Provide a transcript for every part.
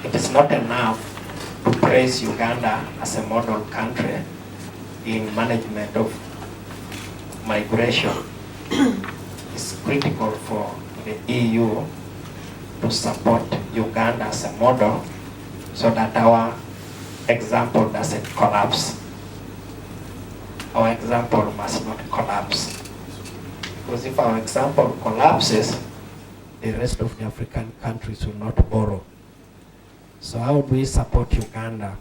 it is not enough to praise Uganda as a model country in management of migration. It's critical for the EU to support Uganda as a model so that our example doesn't collapse. Our example must not collapse. Because if our example collapses, the rest of the African countries will not borrow. So how do we support Uganda?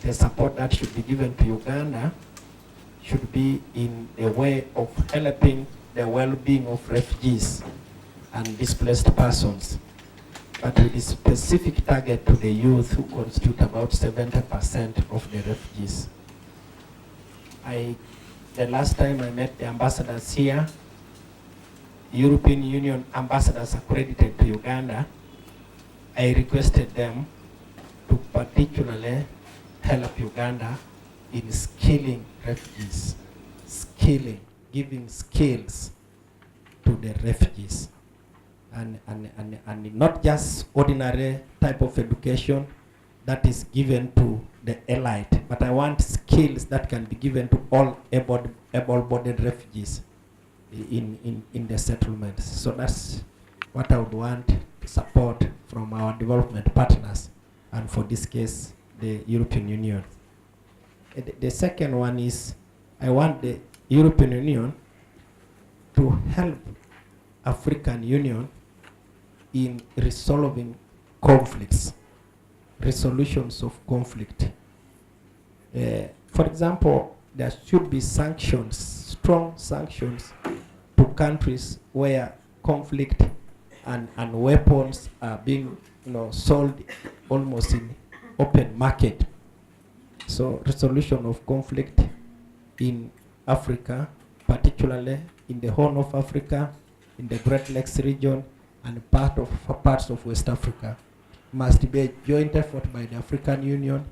The support that should be given to Uganda should be in a way of helping the well-being of refugees and displaced persons, but with a specific target to the youth, who constitute about 70% of the refugees. The last time I met the ambassadors here, European Union ambassadors accredited to Uganda, I requested them to particularly help Uganda in skilling refugees, giving skills to the refugees. And not just ordinary type of education that is given to the elite, but I want skills that can be given to all able-bodied refugees in the settlements. So that's what I would want support from our development partners, and for this case, the European Union. The second one is, I want the European Union to help African Union in resolving conflicts, resolutions of conflict. For example, there should be sanctions, strong sanctions to countries where conflict and weapons are being sold almost in open market. So resolution of conflict in Africa, particularly in the Horn of Africa, in the Great Lakes region, and parts of West Africa, must be a joint effort by the African Union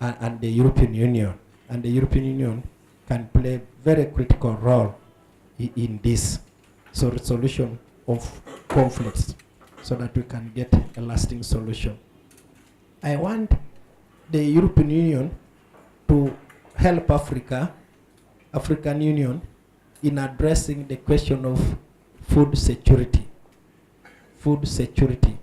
and the European Union. And the European Union can play a very critical role in this. So resolution of conflicts, so that we can get a lasting solution. I want the European Union to help African Union, in addressing the question of food security. Food security.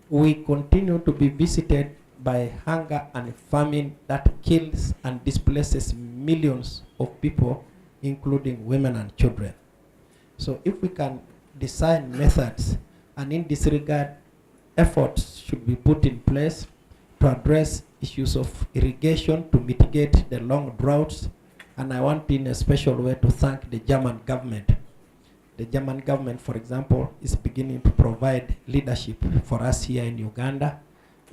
We continue to be visited by hunger and famine that kills and displaces millions of people, including women and children. So if we can design methods, and in this regard, efforts should be put in place to address issues of irrigation to mitigate the long droughts. And I want in a special way to thank the German government. The German government, for example, is beginning to provide leadership for us here in Uganda,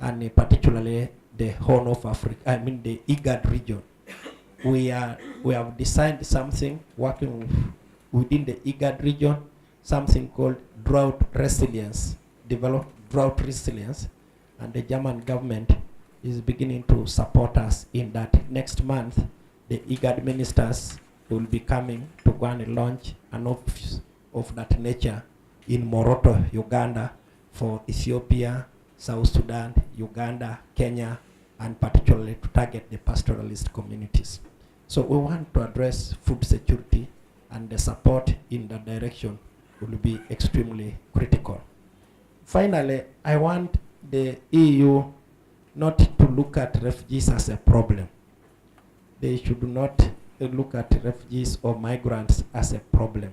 and particularly the Horn of Africa, the IGAD region. We have designed something working within the IGAD region, something called drought resilience, develop drought resilience, and the German government is beginning to support us in that. Next month, the IGAD ministers will be coming to go and launch an office of that nature in Moroto, Uganda, for Ethiopia, South Sudan, Uganda, Kenya, and particularly to target the pastoralist communities. So we want to address food security, and the support in that direction will be extremely critical. Finally, I want the EU not to look at refugees as a problem. They should not look at refugees or migrants as a problem.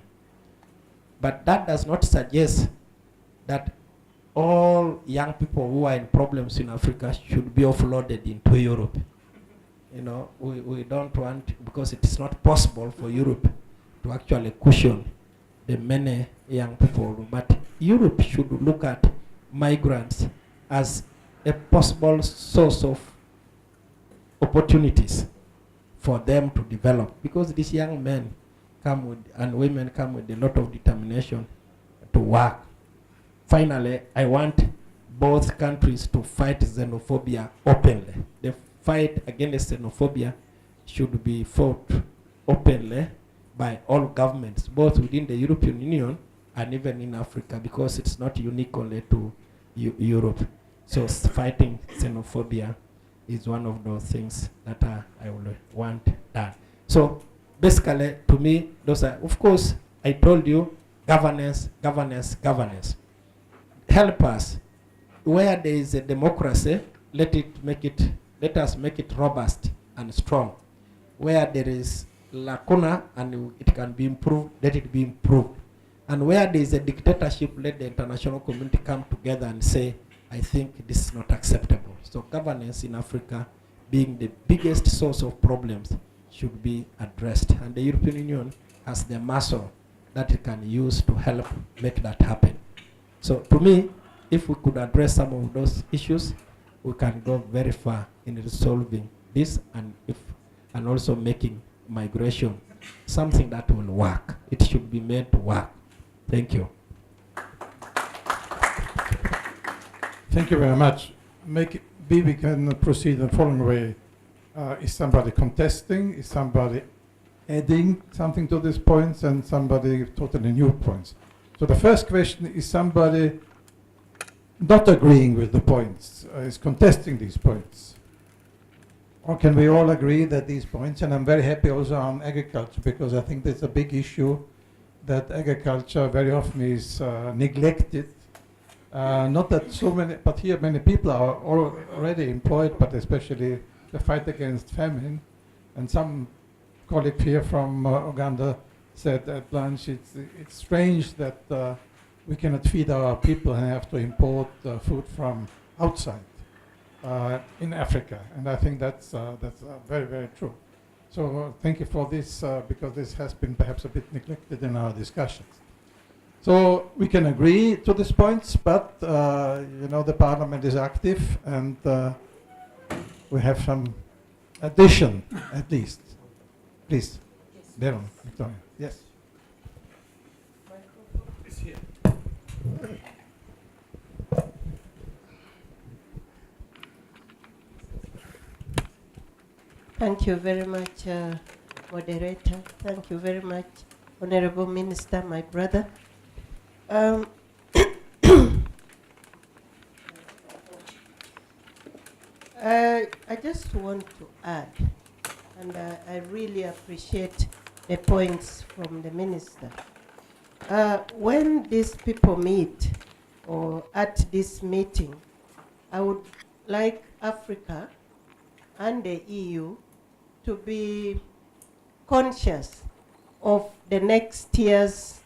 But that does not suggest that all young people who are in problems in Africa should be offloaded into Europe. We don't want, because it is not possible for Europe to actually cushion the many young people. But Europe should look at migrants as a possible source of opportunities for them to develop, because these young men come with, and women come with a lot of determination to work. Finally, I want both countries to fight xenophobia openly. The fight against xenophobia should be fought openly by all governments, both within the European Union and even in Africa, because it's not unique only to Europe. So fighting xenophobia is one of those things that I would want done. So basically, to me, those are, of course, I told you, governance, governance, governance. Help us. Where there is a democracy, let us make it robust and strong. Where there is lacuna and it can be improved, let it be improved. And where there is a dictatorship, let the international community come together and say, I think this is not acceptable. So governance in Africa, being the biggest source of problems, should be addressed. And the European Union has the muscle that it can use to help make that happen. So to me, if we could address some of those issues, we can go very far in resolving this and also making migration something that will work. It should be made to work. Thank you. Thank you very much. Maybe we can proceed in the following way. Is somebody contesting? Is somebody adding something to these points and somebody totally new points? So the first question is somebody not agreeing with the points, is contesting these points? Or can we all agree that these points, and I'm very happy also on agriculture, because I think there's a big issue that agriculture very often is neglected. Not that so many, but here many people are already employed, but especially the fight against famine. And some colleague here from Uganda said at lunch, it's strange that we cannot feed our people and have to import food from outside in Africa. And I think that's very, very true. So thank you for this, because this has been perhaps a bit neglected in our discussions. So we can agree to these points, but you know, the Parliament is active, and we have some addition, at least. Please, Darren, Victoria. Yes. It's here. Thank you very much, moderator. Thank you very much, Honorable Minister, my brother. I just want to add, and I really appreciate the points from the minister. When these people meet, or at this meeting, I would like Africa and the EU to be conscious of the next year's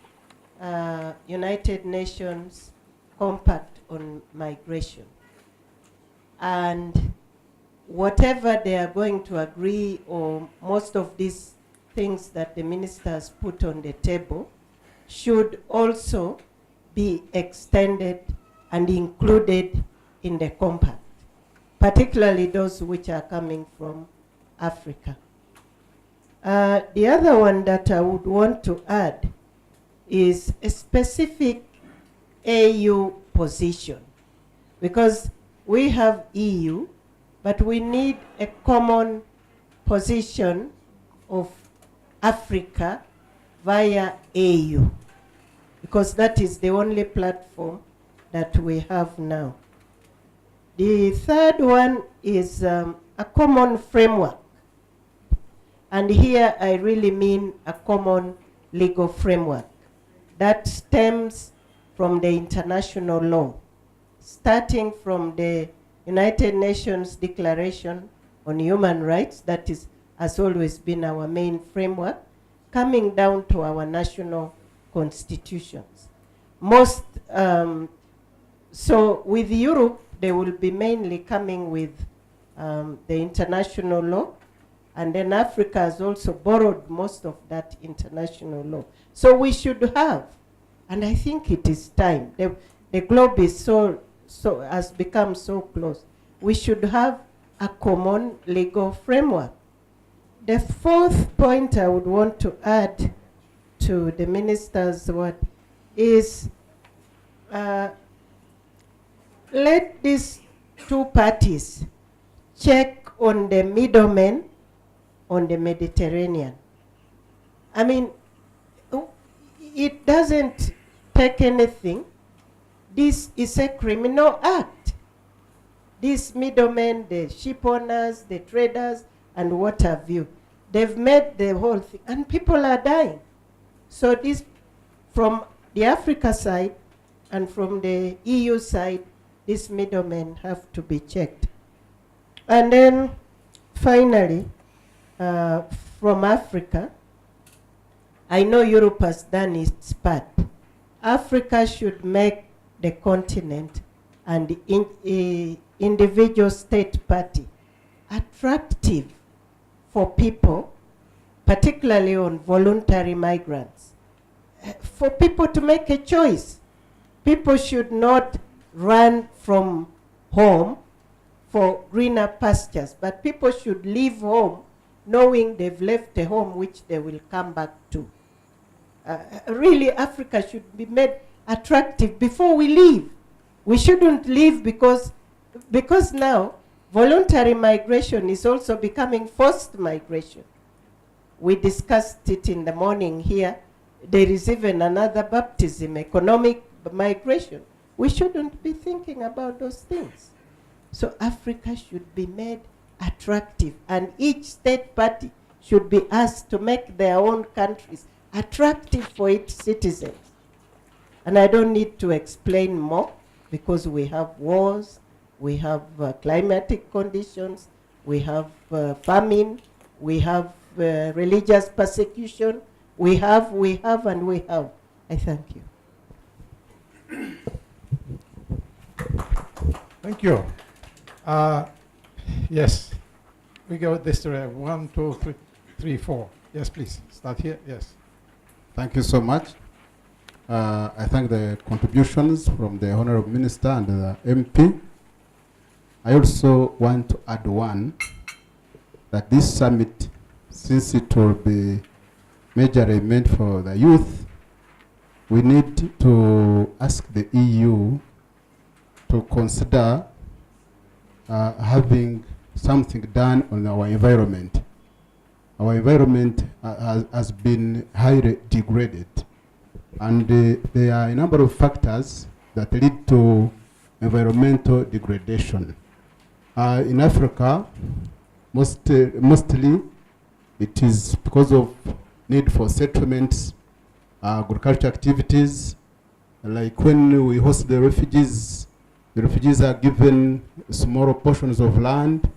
United Nations Compact on Migration. And whatever they are going to agree, or most of these things that the minister has put on the table, should also be extended and included in the compact, particularly those which are coming from Africa. The other one that I would want to add is a specific AU position, because we have EU, but we need a common position of Africa via AU, because that is the only platform that we have now. The third one is a common framework. And here I really mean a common legal framework that stems from the international law, starting from the United Nations Declaration on Human Rights, that has always been our main framework, coming down to our national constitutions. So with Europe, they will be mainly coming with the international law, and then Africa has also borrowed most of that international law. So we should have, and I think it is time, the globe is has become so close. We should have a common legal framework. The fourth point I would want to add to the minister's word is let these two parties check on the middlemen on the Mediterranean. I mean, it doesn't take anything. This is a criminal act. these middlemen, the ship owners, the traders, and what have you. They've made the whole thing, and people are dying. So this, from the Africa side and from the EU side, these middlemen have to be checked. And then finally, from Africa, I know Europe has done its part. Africa should make the continent and the individual state party attractive for people, particularly on voluntary migrants, for people to make a choice. People should not run from home for greener pastures, but people should leave home knowing they've left a home which they will come back to. Really, Africa should be made attractive before we leave. We shouldn't leave because now voluntary migration is also becoming forced migration. We discussed it in the morning here. There is even another baptism, economic migration. We shouldn't be thinking about those things. So Africa should be made attractive, and each state party should be asked to make their own countries attractive for its citizens. And I don't need to explain more, because we have wars, we have climatic conditions, we have famine, we have religious persecution, we have, and we have. I thank you. Thank you. Yes, we go this way. 1, 2, 3, 4. Yes, please, start here, yes. Thank you so much. I thank the contributions from the Honorable Minister and the MP. I also want to add one, that this summit, since it will be majorly meant for the youth, we need to ask the EU to consider having something done on our environment. Our environment has been highly degraded, and there are a number of factors that lead to environmental degradation. In Africa, mostly it is because of need for settlements, agriculture activities. Like when we host the refugees are given small portions of land,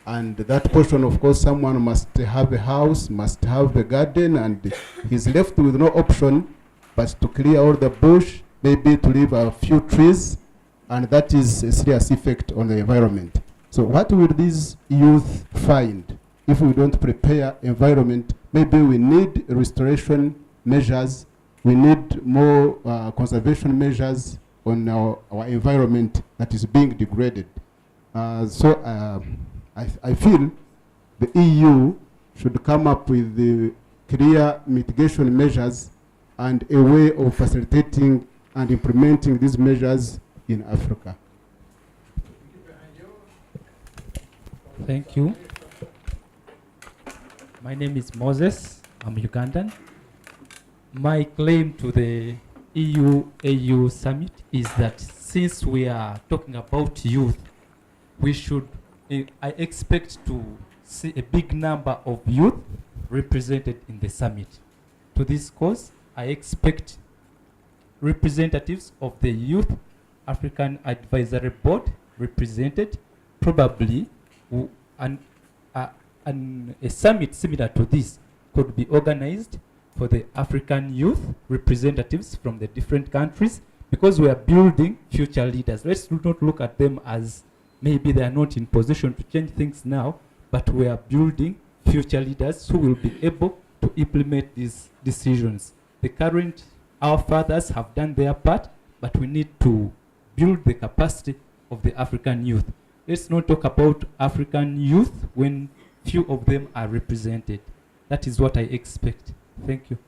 and that portion, of course, someone must have a house, must have a garden, and he's left with no option but to clear all the bush, maybe to leave a few trees, and that is a serious effect on the environment. So what will these youth find if we don't prepare environment? Maybe we need restoration measures, we need more conservation measures on our environment that is being degraded. I feel the EU should come up with the clear mitigation measures and a way of facilitating and implementing these measures in Africa. Thank you. My name is Moses. I'm Ugandan. My claim to the EU-AU summit is that since we are talking about youth, we should, I expect to see a big number of youth represented in the summit. To this cause, I expect representatives of the Youth African Advisory Board represented, probably, and a summit similar to this could be organized for the African youth representatives from the different countries, because we are building future leaders. Let's not look at them as maybe they are not in position to change things now, but we are building future leaders who will be able to implement these decisions. The current, our fathers have done their part, but we need to build the capacity of the African youth. Let's not talk about African youth when few of them are represented. That is what I expect. Thank you.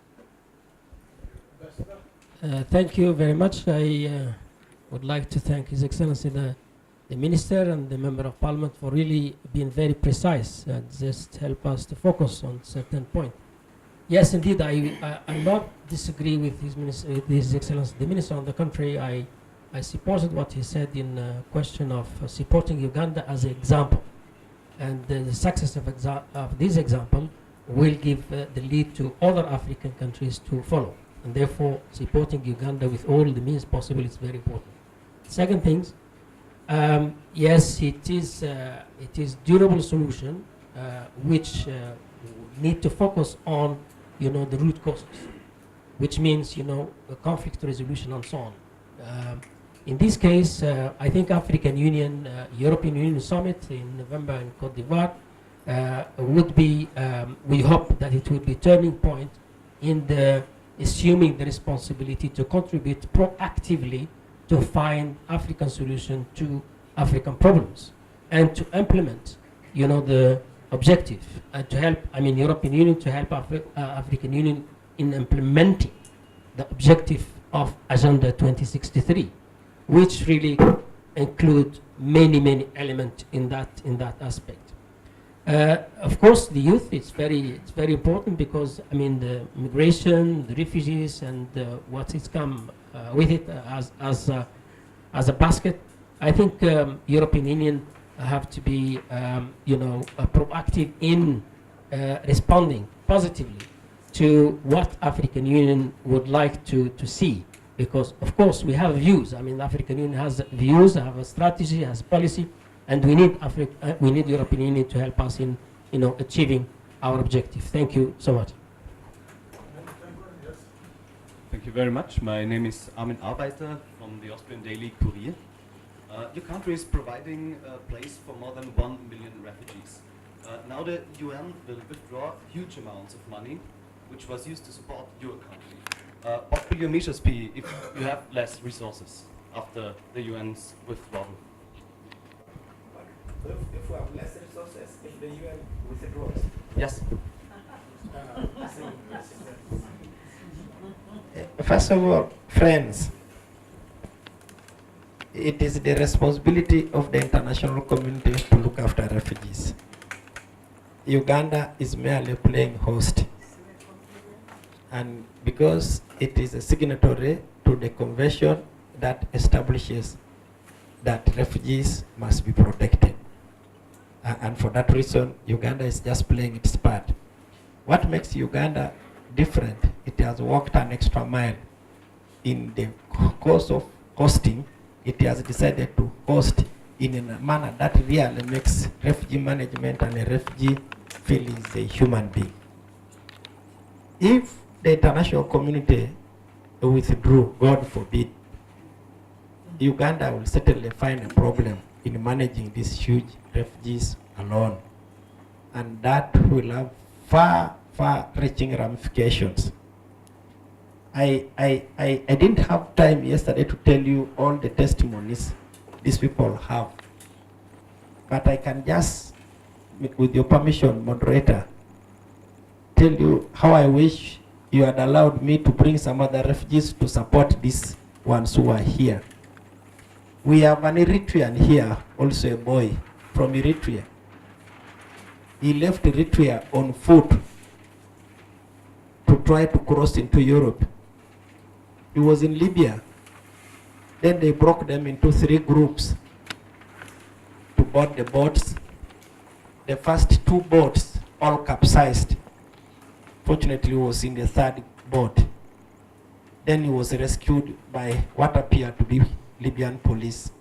Thank you very much. I would like to thank His Excellency the Minister and the Member of Parliament for really being very precise and just help us to focus on certain point. Yes, indeed, I not disagree with His Excellency the Minister. On the contrary, I I supported what he said in question of supporting Uganda as an example. And the success of this example will give the lead to other African countries to follow. And therefore, supporting Uganda with all the means possible is very important. Second things, yes, it is durable solution which need to focus on, the root causes, which means, conflict resolution and so on. In this case, I think African Union, European Union Summit in November in Cote d'Ivoire would be, we hope that it will be turning point in the assuming the responsibility to contribute proactively to find African solution to African problems and to implement, the objective and to help, European Union to help African Union in implementing the objective of Agenda 2063, which really include many elements in that aspect. Of course, the youth, it's very important because the migration, the refugees, and what has come with it as a basket. I think European Union have to be proactive in responding positively to what African Union would like to see. Because of course we have views. African Union has views, have a strategy, has policy, and we need European Union to help us in, achieving our objective. Thank you so much. Thank you very much. My name is Armin Arbeiter from the Austrian daily Kurier. Your country is providing a place for more than 1 million refugees. Now the UN will withdraw huge amounts of money, which was used to support your country. What will your measures be if you have less resources after the UN's withdrawal? If we have less resources, if the UN withdraws? Yes. First of all, friends, it is the responsibility of the international community to look after refugees. Uganda is merely playing host. And because it is a signatory to the convention that establishes that refugees must be protected. And for that reason, Uganda is just playing its part. What makes Uganda different? It has walked an extra mile. In the course of hosting, it has decided to host in a manner that really makes refugee management and a refugee feel is a human being. If the international community withdrew, God forbid, Uganda will certainly find a problem in managing these huge refugees alone. And that will have far-reaching ramifications. I didn't have time yesterday to tell you all the testimonies these people have. But I can just, with your permission, moderator, tell you how I wish you had allowed me to bring some other refugees to support these ones who are here. We have an Eritrean here, also a boy from Eritrea. He left Eritrea on foot to try to cross into Europe. He was in Libya. Then they broke them into 3 groups to board the boats. The first 2 boats all capsized. Fortunately, he was in the 3rd boat. Then he was rescued by what appeared to be Libyan police.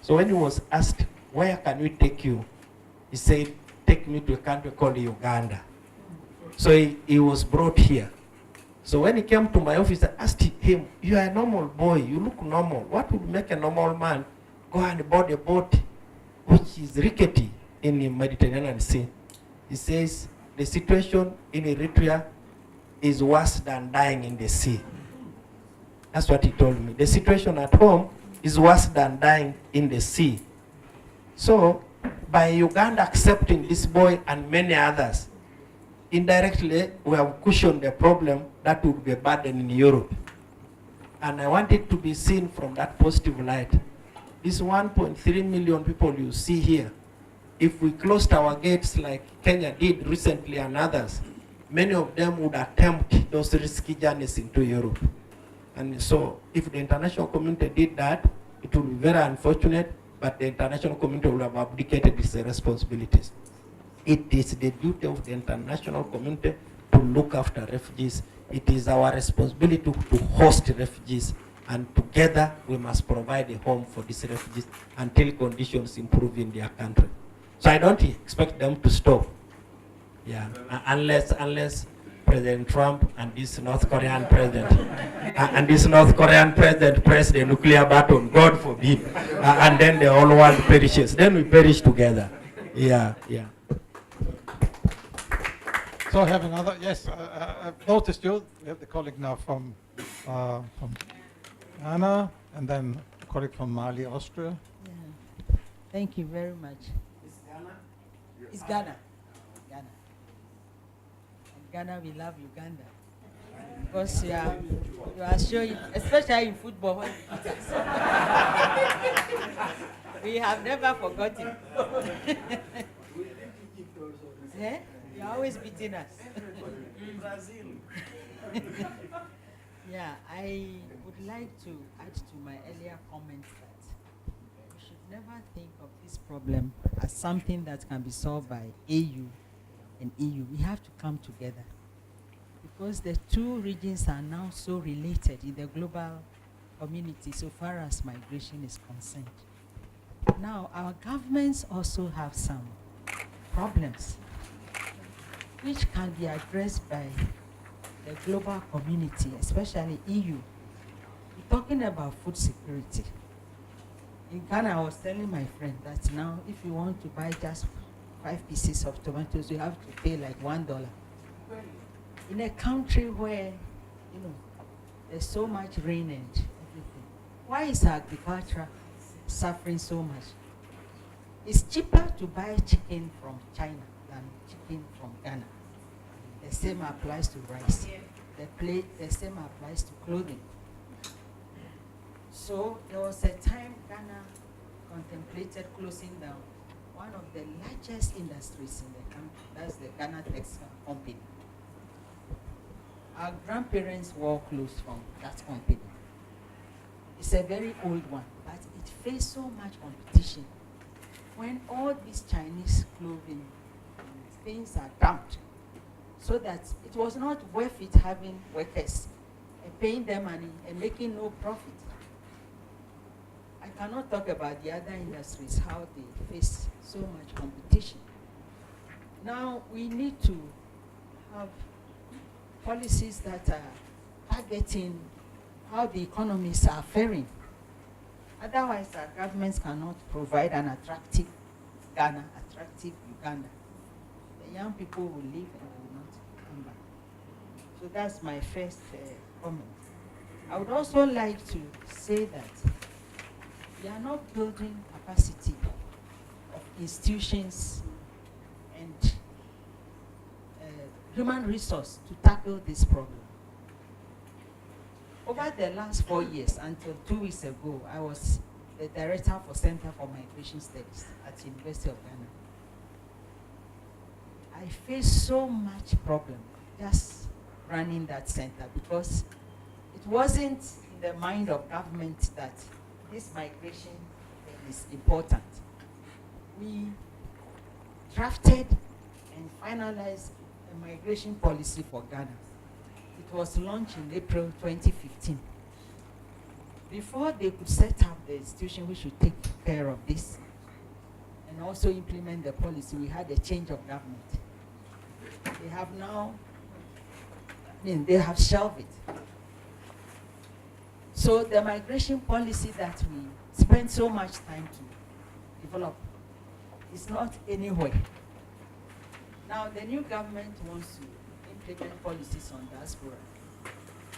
So when he was asked, where can we take you? He said, take me to a country called Uganda. So he was brought here. So when he came to my office, I asked him, you are a normal boy, you look normal. What would make a normal man go and board a boat which is rickety in the Mediterranean Sea? He says, the situation in Eritrea is worse than dying in the sea. That's what he told me. The situation at home is worse than dying in the sea. So, by Uganda accepting this boy and many others, indirectly we have cushioned the problem that would be a burden in Europe. And I want it to be seen from that positive light. These 1.3 million people you see here, if we closed our gates like Kenya did recently and others, many of them would attempt those risky journeys into Europe. And so if the international community did that, It will be very unfortunate, but the international community will have abdicated its responsibilities. It is the duty of the international community to look after refugees. It is our responsibility to host refugees, and together we must provide a home for these refugees until conditions improve in their country. So I don't expect them to stop. Yeah, unless President Trump and this North Korean president press the nuclear button, God forbid, and then the whole world perishes. Then we perish together. Yeah, yeah. So I have another, yes, I've noticed you. We have the colleague now from Ghana, and then a colleague from Mali, Austria. Yeah. Thank you very much. It's Ghana? It's Ghana. Ghana. In Ghana, we love Uganda. Because you are showing, especially in football, when you beat us. We have never forgotten. Yeah? You're always beating us. Yeah, I would like to add to my earlier comments that we should never think of this problem as something that can be solved by AU and EU. We have to come together because the two regions are now so related in the global community so far as migration is concerned. Now, our governments also have some problems which can be addressed by the global community, especially EU. We're talking about food security. In Ghana, I was telling my friend that now if you want to buy just 5 pieces of tomatoes, you have to pay like $1. In a country where, you know, there's so much rain and everything, why is agriculture suffering so much? It's cheaper to buy chicken from China than chicken from Ghana. The same applies to rice. The same applies to clothing. So there was a time Ghana contemplated closing down one of the largest industries in the country. That's the Ghana Textile Company. Our grandparents wore clothes from that company. It's a very old one, but it faced so much competition. When all these Chinese clothing things are dumped, so that it was not worth it having workers and paying them money and making no profit. I cannot talk about the other industries, how they face so much competition. Now we need to have policies that are targeting how the economies are faring. Otherwise, our governments cannot provide an attractive Ghana, attractive Uganda. The young people will leave and will not come back. So that's my first comment. I would also like to say that we are not building capacity of institutions and human resource to tackle this problem. Over the last 4 years, until 2 weeks ago, I was the director for Center for Migration Studies at the University of Ghana. I faced so much problem just running that center because it wasn't in the mind of government that this migration is important. We drafted and finalized a migration policy for Ghana. It was launched in April 2015. Before they could set up the institution which should take care of this and also implement the policy, we had a change of government. They have now, they have shelved it. So the migration policy that we spent so much time to develop is not anywhere. Now the new government wants to implement policies on diaspora.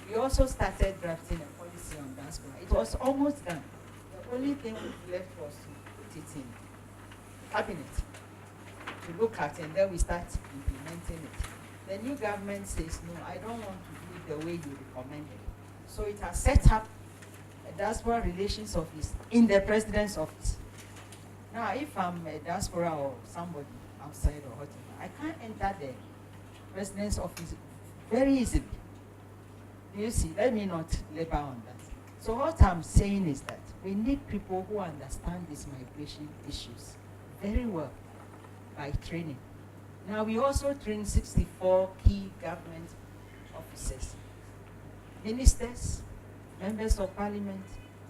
We also started drafting a policy on diaspora. It was almost done. The only thing left was to put it in cabinet to look at, and then we start implementing it. The new government says, no, I don't want to do it the way you recommended. So it has set up a diaspora relations office in the president's office. Now, if I'm a diaspora or somebody outside or whatever, I can't enter the president's office very easily. Do you see? Let me not labor on that. So what I'm saying is that We need people who understand these migration issues very well by training. Now, we also train 64 key government officers, ministers, members of parliament,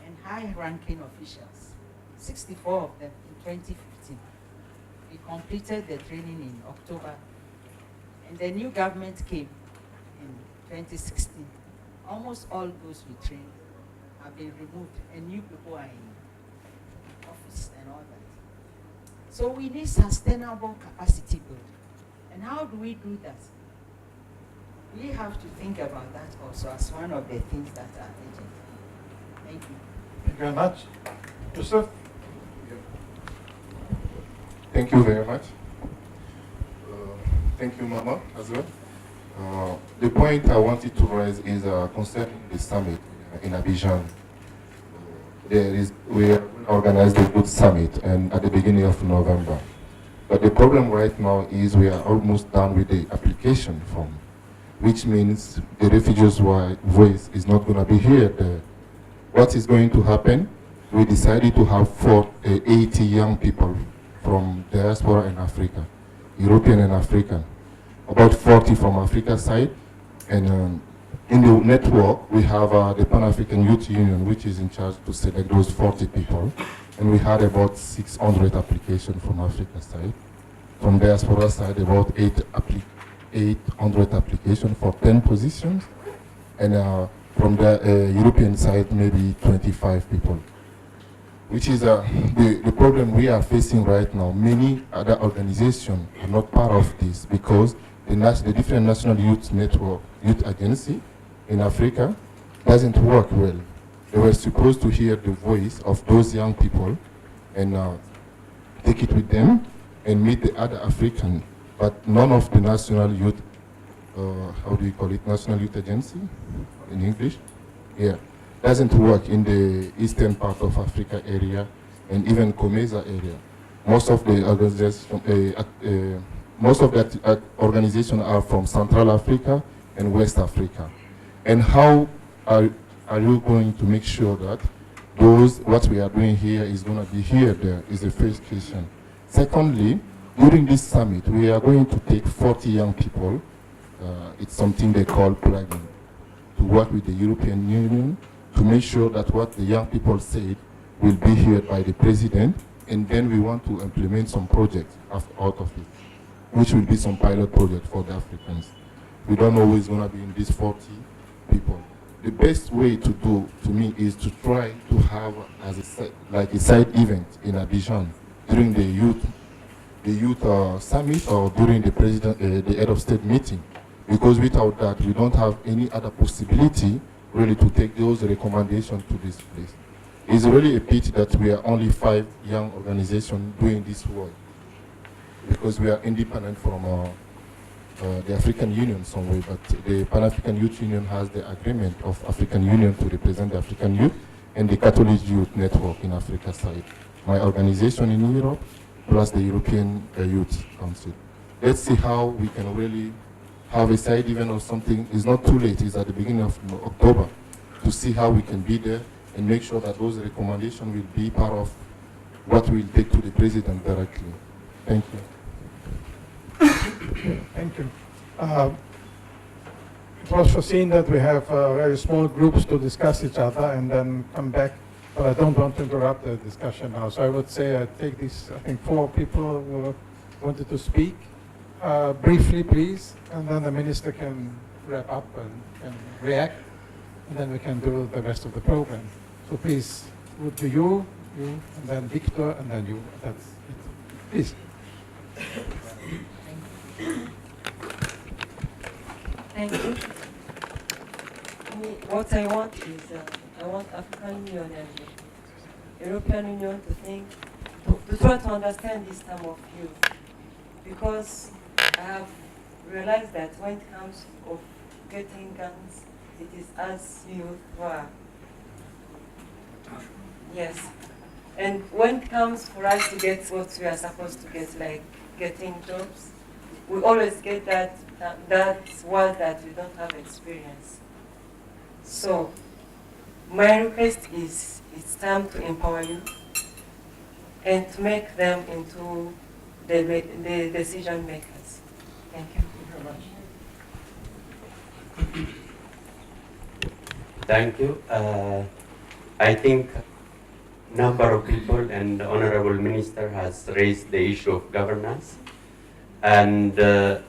and high-ranking officials, 64 of them in 2015. We completed the training in October, and the new government came in 2016. Almost all those we trained have been removed, and new people are in office and all that. So we need sustainable capacity building. And how do we do that? We have to think about that also as one of the things that are urgent. Thank you. Thank you very much. Joseph? Thank you very much. Thank you, Mama, as well. The point I wanted to raise is concerning the summit in Abidjan. We organized a good summit and at the beginning of November. But the problem right now is we are almost done with the application form, which means the refugees' voice is not going to be heard. What is going to happen? We decided to have 80 young people from diaspora in Africa, European and African, about 40 from Africa side, and in the network we have the Pan-African Youth Union, which is in charge to select those 40 people, and we had about 600 applications from Africa side. From diaspora side, about 800 applications for 10 positions, and from the European side, maybe 25 people. Which is the problem we are facing right now. Many other organizations are not part of this because the different national youth network, youth agency in Africa doesn't work well. They were supposed to hear the voice of those young people and take it with them and meet the other African, but none of the national youth, how do you call it, national youth agency in English? Yeah. Doesn't work in the eastern part of Africa area and even Comesa area. Most of the organizations are from Central Africa and West Africa. And how are you going to make sure that what we are doing here is going to be here there is the first question. Secondly, during this summit, we are going to take 40 young people. It's something they call plugging, to work with the European Union to make sure that what the young people said will be heard by the president, and then we want to implement some projects out of it, which will be some pilot project for the Africans. We don't know who is going to be in these 40 people. The best way to do, to me, is to try to have as a side event in Abidjan during the youth summit or during the head of state meeting, because without that we don't have any other possibility really to take those recommendations to this place. It's really a pity that we are only 5 young organizations doing this work, because we are independent from the African Union some way, but the Pan-African Youth Union has the agreement of African Union to represent the African youth and the Catholic Youth Network in Africa side. My organization in Europe, plus the European Youth Council. Let's see how we can really have a side event or something. It's not too late, it's at the beginning of October, to see how we can be there and make sure that those recommendations will be part of what we'll take to the president directly. Thank you. Thank you. It was foreseen that we have very small groups to discuss each other and then come back, but I don't want to interrupt the discussion now. So I would say I take these, I think 4 people who wanted to speak. Briefly, please, and then the minister can wrap up and can react, and then we can do the rest of the program. So please, would be you, and then Victor, and then you. That's it. Please. Thank you. What I want is, I want African Union and the European Union to think, to try to understand this term of youth, because I have realized that when it comes of getting guns, it is us youth who are, yes. And when it comes for us to get what we are supposed to get, like getting jobs, we always get that word that we don't have experience. So My request is it's time to empower you and to make them into the decision makers. Thank you. Thank you. I think number of people and the Honorable Minister has raised the issue of governance and the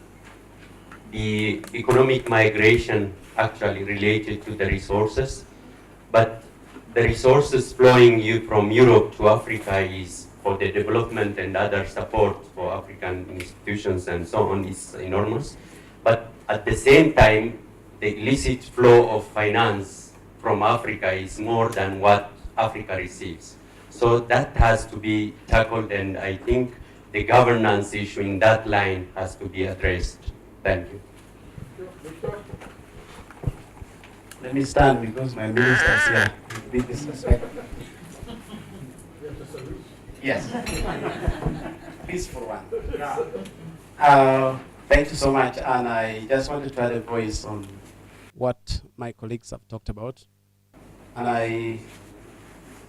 economic migration actually related to the resources, but the resources flowing from Europe to Africa is for the development and other support for African institutions and so on is enormous. But at the same time, the illicit flow of finance from Africa is more than what Africa receives. So that has to be tackled, and I think the governance issue in that line has to be addressed. Thank you. Let me stand because my minister is here. Be disrespectful. Yes. Please for one. Thank you so much, and I just wanted to add a voice on what my colleagues have talked about. And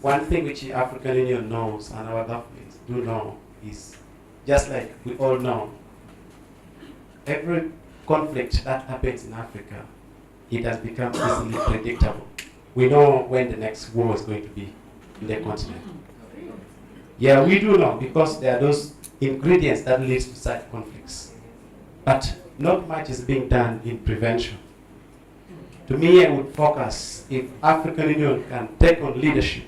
one thing which the African Union knows and our governments do know is, just like we all know, every conflict that happens in Africa, it has become easily predictable. We know when the next war is going to be in the continent. Yeah, we do know because there are those ingredients that lead to such conflicts. But not much is being done in prevention. To me, I would focus, if African Union can take on leadership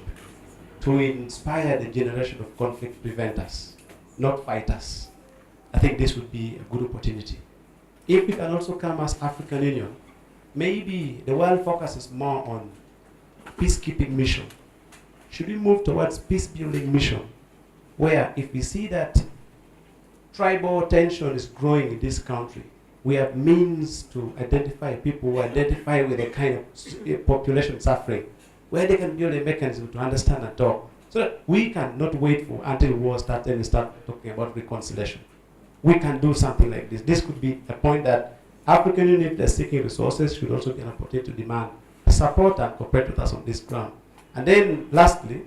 to inspire the generation of conflict preventers, not fighters, I think this would be a good opportunity. If we can also come as African Union, maybe the world focuses more on peacekeeping mission. Should we move towards peace-building mission, where if we see that tribal tension is growing in this country, we have means to identify people who identify with the kind of population suffering, where they can build a mechanism to understand and talk, so that we can not wait for until war starts and we start talking about reconciliation. We can do something like this. This could be a point that African Union, if they're seeking resources, should also be an opportunity to demand support and cooperate with us on this ground. And then lastly,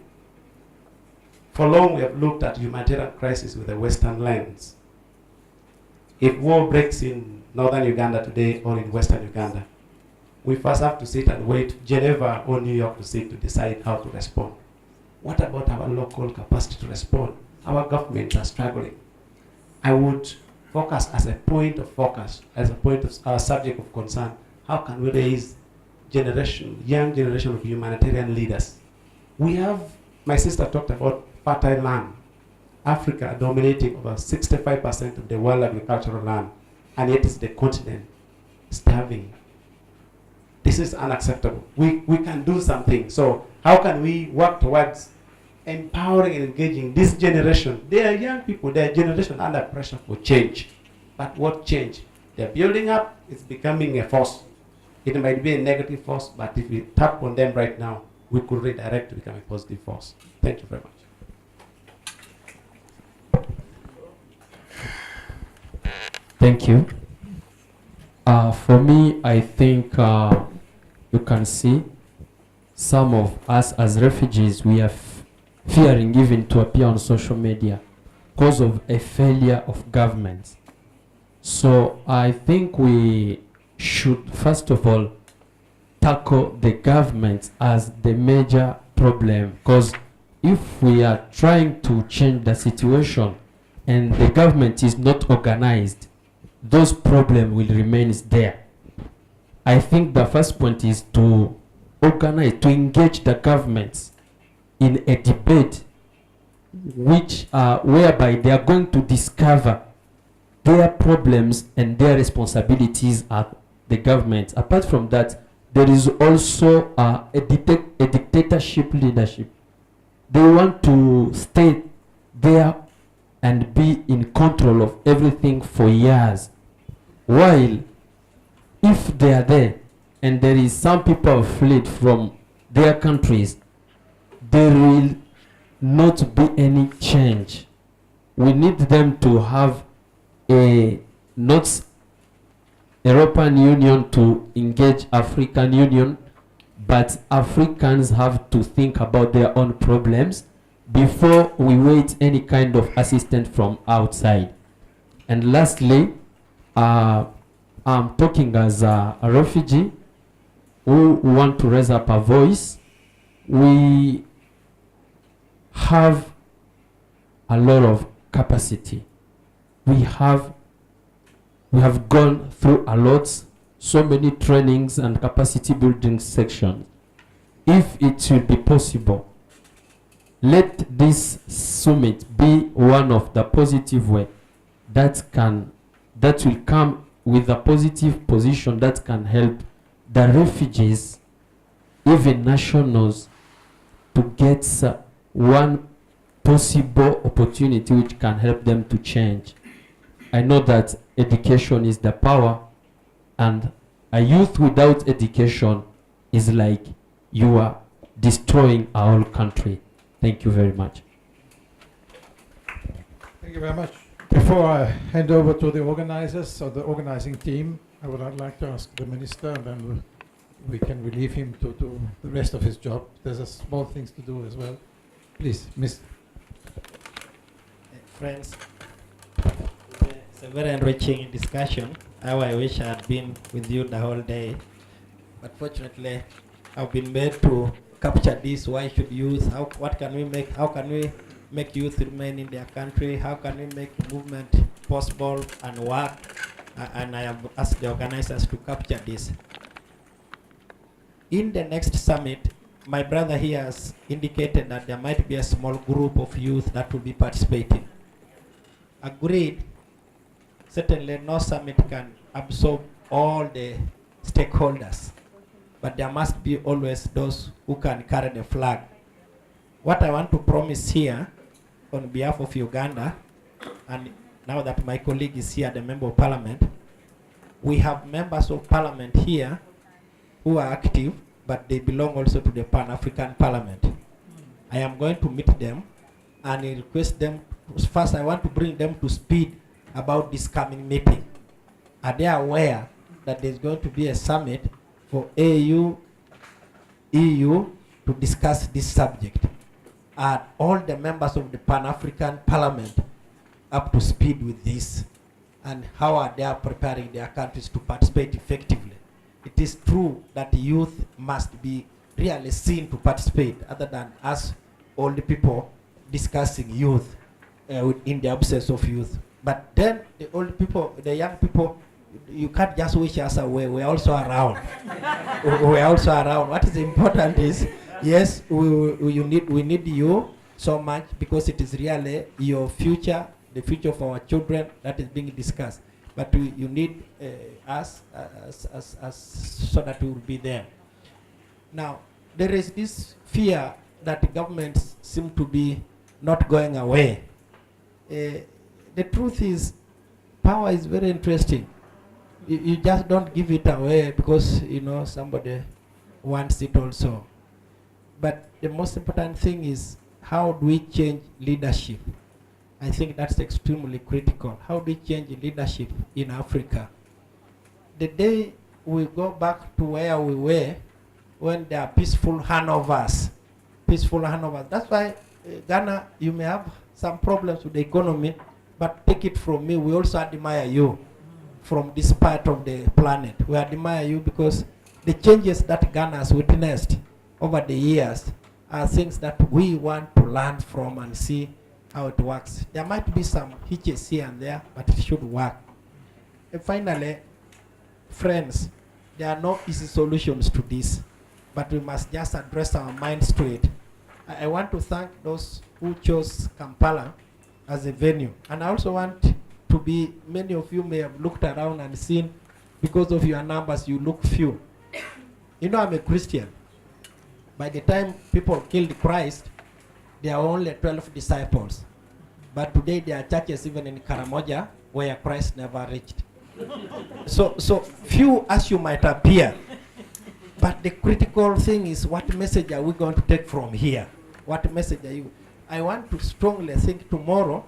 for long we have looked at humanitarian crisis with a Western lens. If war breaks in northern Uganda today or in western Uganda, we first have to sit and wait Geneva or New York to sit to decide how to respond. What about our local capacity to respond? Our governments are struggling. I would focus as a point of focus, as a point of our subject of concern. How can we raise young generation of humanitarian leaders? We have, my sister talked about fertile land. Africa dominating over 65% of the world agricultural land, and yet it's the continent starving. This is unacceptable. We can do something. So how can we work towards empowering and engaging this generation? They are young people, they are generation under pressure for change. But what change? They're building up, it's becoming a force. It might be a negative force, but if we tap on them right now, we could redirect to become a positive force. Thank you very much. Thank you. For me, I think you can see some of us as refugees, we are fearing even to appear on social media because of a failure of governments. So I think we should first of all tackle the government as the major problem, because if we are trying to change the situation and the government is not organized, those problems will remain there. I think the first point is to organize, to engage the governments in a debate whereby they are going to discover their problems and their responsibilities at the government. Apart from that, there is also a dictatorship leadership. They want to stay there and be in control of everything for years. While if they are there and there is some people have fled from their countries, there will not be any change. We need them to have a not European Union to engage African Union, but Africans have to think about their own problems before we wait any kind of assistance from outside. And lastly, I'm talking as a refugee who want to raise up a voice. We have a lot of capacity. We have gone through a lot, so many trainings and capacity building sections. If it should be possible, let this summit be one of the positive way that will come with a positive position that can help the refugees, even nationals, to get one possible opportunity which can help them to change. I know that education is the power, and a youth without education is like you are destroying our whole country. Thank you very much. Thank you very much. Before I hand over to the organizers or the organizing team, I would like to ask the minister, and then we can relieve him to do the rest of his job. There's a small things to do as well. Please, Miss. Friends, it's a very enriching discussion. How I wish I had been with you the whole day. But fortunately, I've been made to capture this. Why should youth, how can we make youth remain in their country? How can we make movement possible and work? And I have asked the organizers to capture this. In the next summit, my brother here has indicated that there might be a small group of youth that will be participating. Agreed. Certainly no summit can absorb all the stakeholders, but there must be always those who can carry the flag. What I want to promise here on behalf of Uganda, and now that my colleague is here, the Member of Parliament, we have members of Parliament here who are active, but they belong also to the Pan-African Parliament. I am going to meet them and request them. First, I want to bring them to speed about this coming meeting. Are they aware that there's going to be a summit for AU, EU to discuss this subject? Are all the members of the Pan-African Parliament up to speed with this? And how are they preparing their countries to participate effectively? It is true that youth must be really seen to participate, other than us old people discussing youth in the absence of youth. But then the old people, the young people, you can't just wish us away. We're also around. We're also around. What is important is, yes, we need you so much, because it is really your future, the future of our children that is being discussed. But you need us so that we will be there. Now, there is this fear that governments seem to be not going away. The truth is, power is very interesting. You just don't give it away because, you know, somebody wants it also. But the most important thing is, how do we change leadership? I think that's extremely critical. How do we change leadership in Africa? The day we go back to where we were, when there are peaceful handovers, That's why Ghana, you may have some problems with the economy, but take it from me, we also admire you from this part of the planet. We admire you because the changes that Ghana has witnessed over the years are things that we want to learn from and see how it works. There might be some hitches here and there, but it should work. And finally, friends, there are no easy solutions to this, but we must just address our minds to it. I want to thank those who chose Kampala as a venue. And I also want to be, many of you may have looked around and seen, because of your numbers, you look few. You know, I'm a Christian. By the time people killed Christ, there were only 12 disciples. But today there are churches even in Karamoja where Christ never reached. So few as you might appear. But the critical thing is, what message are we going to take from here? What message are you? I want to strongly think tomorrow,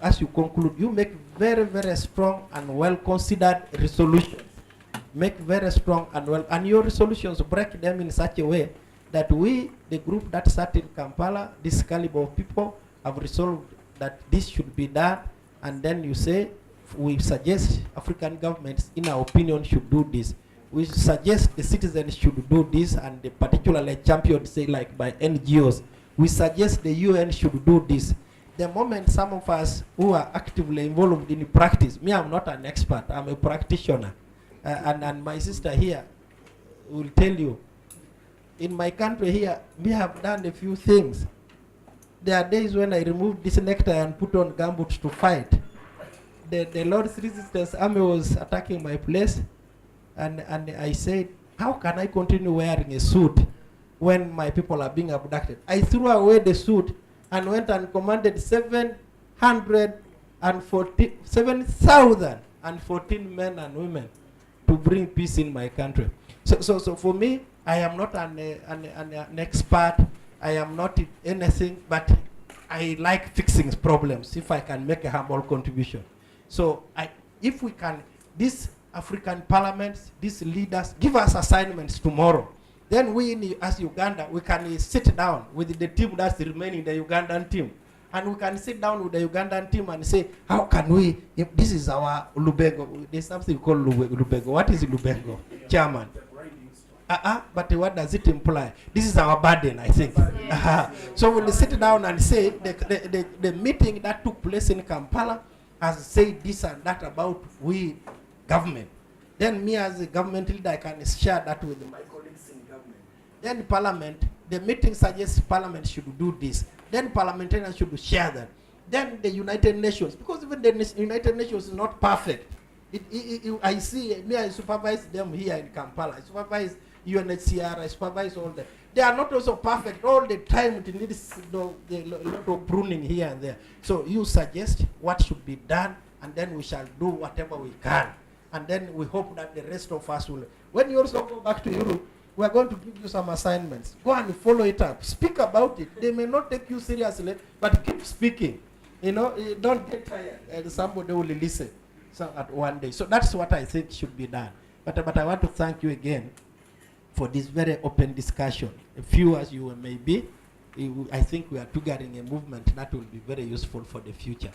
as you conclude, you make very, very strong and well-considered resolutions make very strong and well, and your resolutions break them in such a way that we, the group that sat in Kampala, this caliber of people, have resolved that this should be done, and then you say, we suggest African governments, in our opinion, should do this. We suggest the citizens should do this, and the particularly championed, say, like by NGOs. We suggest the UN should do this. The moment some of us who are actively involved in practice, me, I'm not an expert, I'm a practitioner, and my sister here will tell you, in my country here, we have done a few things. There are days when I removed this necktie and put on gumboots to fight. The Lord's Resistance Army was attacking my place, and I said, how can I continue wearing a suit when my people are being abducted? I threw away the suit and went and commanded 7,014 men and women to bring peace in my country. So for me, I am not an expert. I am not anything, but I like fixing problems if I can make a humble contribution. So if we can, these African parliaments, these leaders, give us assignments tomorrow. Then we, as Uganda, we can sit down with the team that's remaining, the Ugandan team. And we can sit down with the Ugandan team and say, how can we, if this is our Lubego, there's something called Lubego. What is Lubego? Chairman. But what does it imply? This is our burden, I think. So we'll sit down and say, the meeting that took place in Kampala has said this and that about we government. Then me as a government leader, I can share that with my colleagues in government. Then Parliament, the meeting suggests Parliament should do this. Then parliamentarians should share that. Then the United Nations, because even the United Nations is not perfect. I see, me, I supervise them here in Kampala. I supervise UNHCR, I supervise all that. They are not also perfect all the time. It needs a lot of pruning here and there. So you suggest what should be done, and then we shall do whatever we can. And then we hope that the rest of us will. When you also go back to Europe, we are going to give you some assignments. Go and follow it up. Speak about it. They may not take you seriously, but keep speaking. You know, don't get tired, and somebody will listen at one day. So that's what I think should be done. But I want to thank you again for this very open discussion. Few as you may be, I think we are triggering a movement that will be very useful for the future.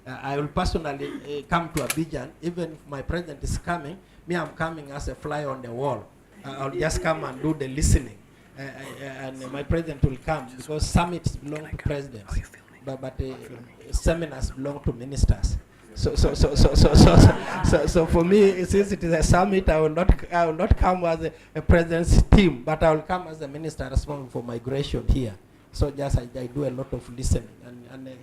I will personally come to Abidjan, even if my president is coming. Me, I'm coming as a fly on the wall. I'll just come and do the listening. And my president will come, because summits belong to presidents, but seminars belong to ministers. So for me, since it is a summit, I will not come as a president's team, but I will come as a minister responsible for migration here. So just I do a lot of listening, and the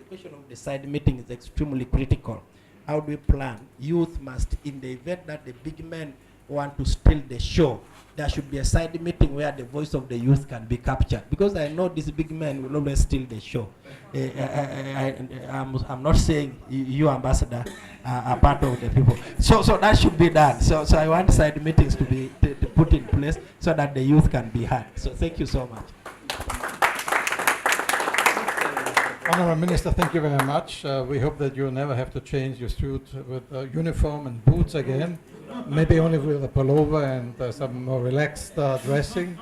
question of the side meeting is extremely critical. How do we plan? Youth must, in the event that the big men want to steal the show, there should be a side meeting where the voice of the youth can be captured. Because I know these big men will always steal the show. I'm not saying you, Ambassador, are part of the people. So that should be done. So I want side meetings to be put in place so that the youth can be heard. So thank you so much. Honourable Minister, thank you very much. We hope that you never have to change your suit with uniform and boots again. Maybe only with a pullover and some more relaxed dressing.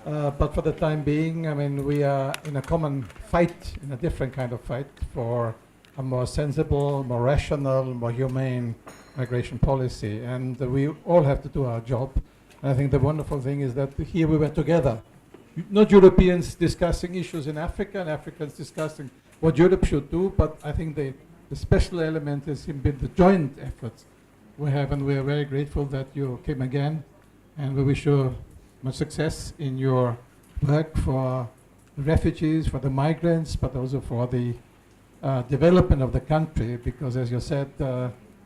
But for the time being, I mean, we are in a common fight, in a different kind of fight for a more sensible, more rational, more humane migration policy. And we all have to do our job. And I think the wonderful thing is that here we were together. Not Europeans discussing issues in Africa and Africans discussing what Europe should do, but I think the special element has been the joint efforts we have, and we are very grateful that you came again, and we wish you much success in your work for the refugees, for the migrants, but also for the development of the country, because as you said,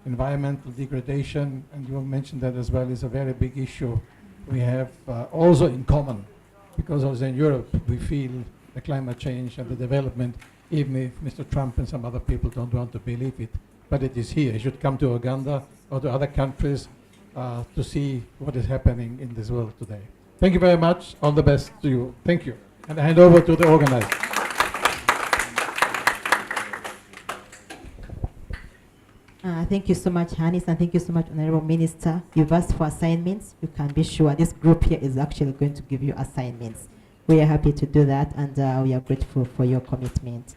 environmental degradation, and you mentioned that as well, is a very big issue we have also in common. Because also in Europe, we feel the climate change and the development, even if Mr. Trump and some other people don't want to believe it. But it is here. You should come to Uganda or to other countries to see what is happening in this world today. Thank you very much. All the best to you. Thank you. And I hand over to the organizer. Thank you so much, Hannes, and thank you so much, Honorable Minister. You've asked for assignments. You can be sure this group here is actually going to give you assignments. We are happy to do that, and we are grateful for your commitment.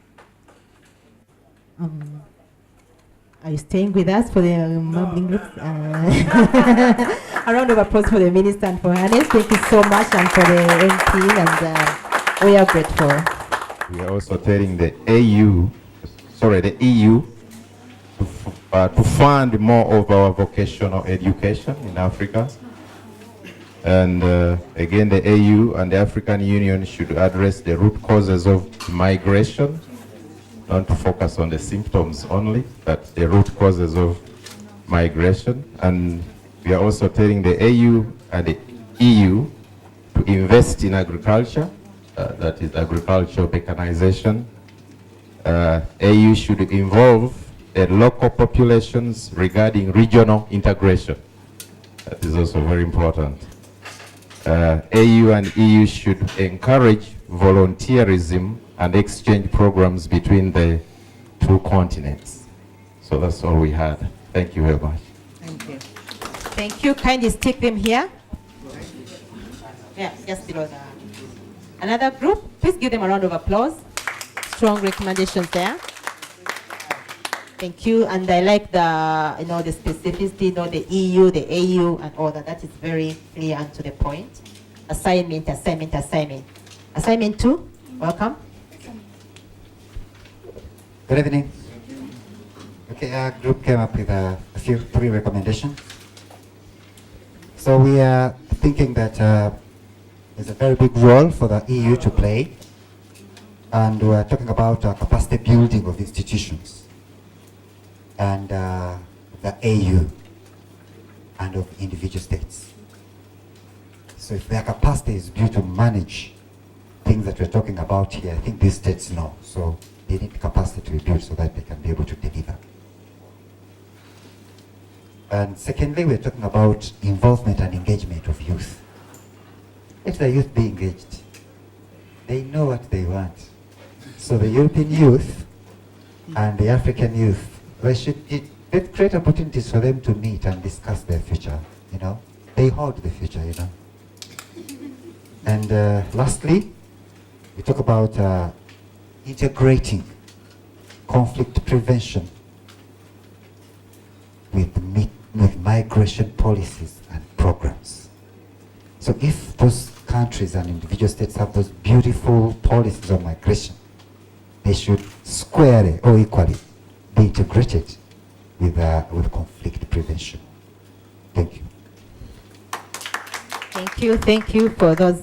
Are you staying with us for the mumbling groups? A round of applause for the Minister and for Hannes. Thank you so much, and for the MP, and we are grateful. We are also telling the EU to fund more of our vocational education in Africa. And again, the AU and the African Union should address the root causes of migration, not to focus on the symptoms only, but the root causes of migration. And we are also telling the AU and the EU to invest in agriculture, that is agricultural mechanization. AU should involve the local populations regarding regional integration. That is also very important. AU and EU should encourage volunteerism and exchange programs between the two continents. So that's all we had. Thank you very much. Thank you. Thank you. Kindly stick them here. Yeah, just below the... Another group, please give them a round of applause. Strong recommendations there. Thank you. And I like the, the specificity, the EU, the AU, and all that. That is very clear and to the point. Assignment, assignment, assignment. Assignment 2, welcome. Good evening. Okay, our group came up with three recommendations. So we are thinking that there's a very big role for the EU to play, and we're talking about capacity building of institutions and the AU and of individual states. So if their capacity is built to manage things that we're talking about here, I think these states know. So they need capacity to be built so that they can be able to deliver. And secondly, we're talking about involvement and engagement of youth. Let the youth be engaged. They know what they want. So the European youth and the African youth, let's create opportunities for them to meet and discuss their future, They hold the future, And lastly, we talk about integrating conflict prevention with migration policies and programs. So if those countries and individual states have those beautiful policies on migration, they should squarely or equally be integrated with conflict prevention. Thank you. Thank you for those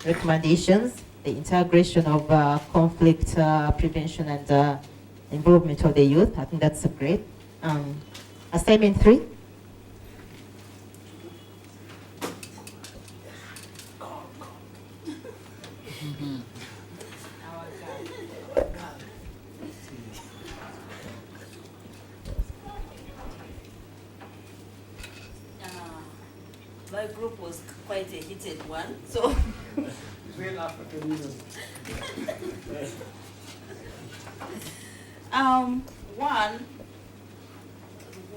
recommendations. The integration of conflict prevention and involvement of the youth. I think that's great. Assignment 3. My group was quite a heated one, so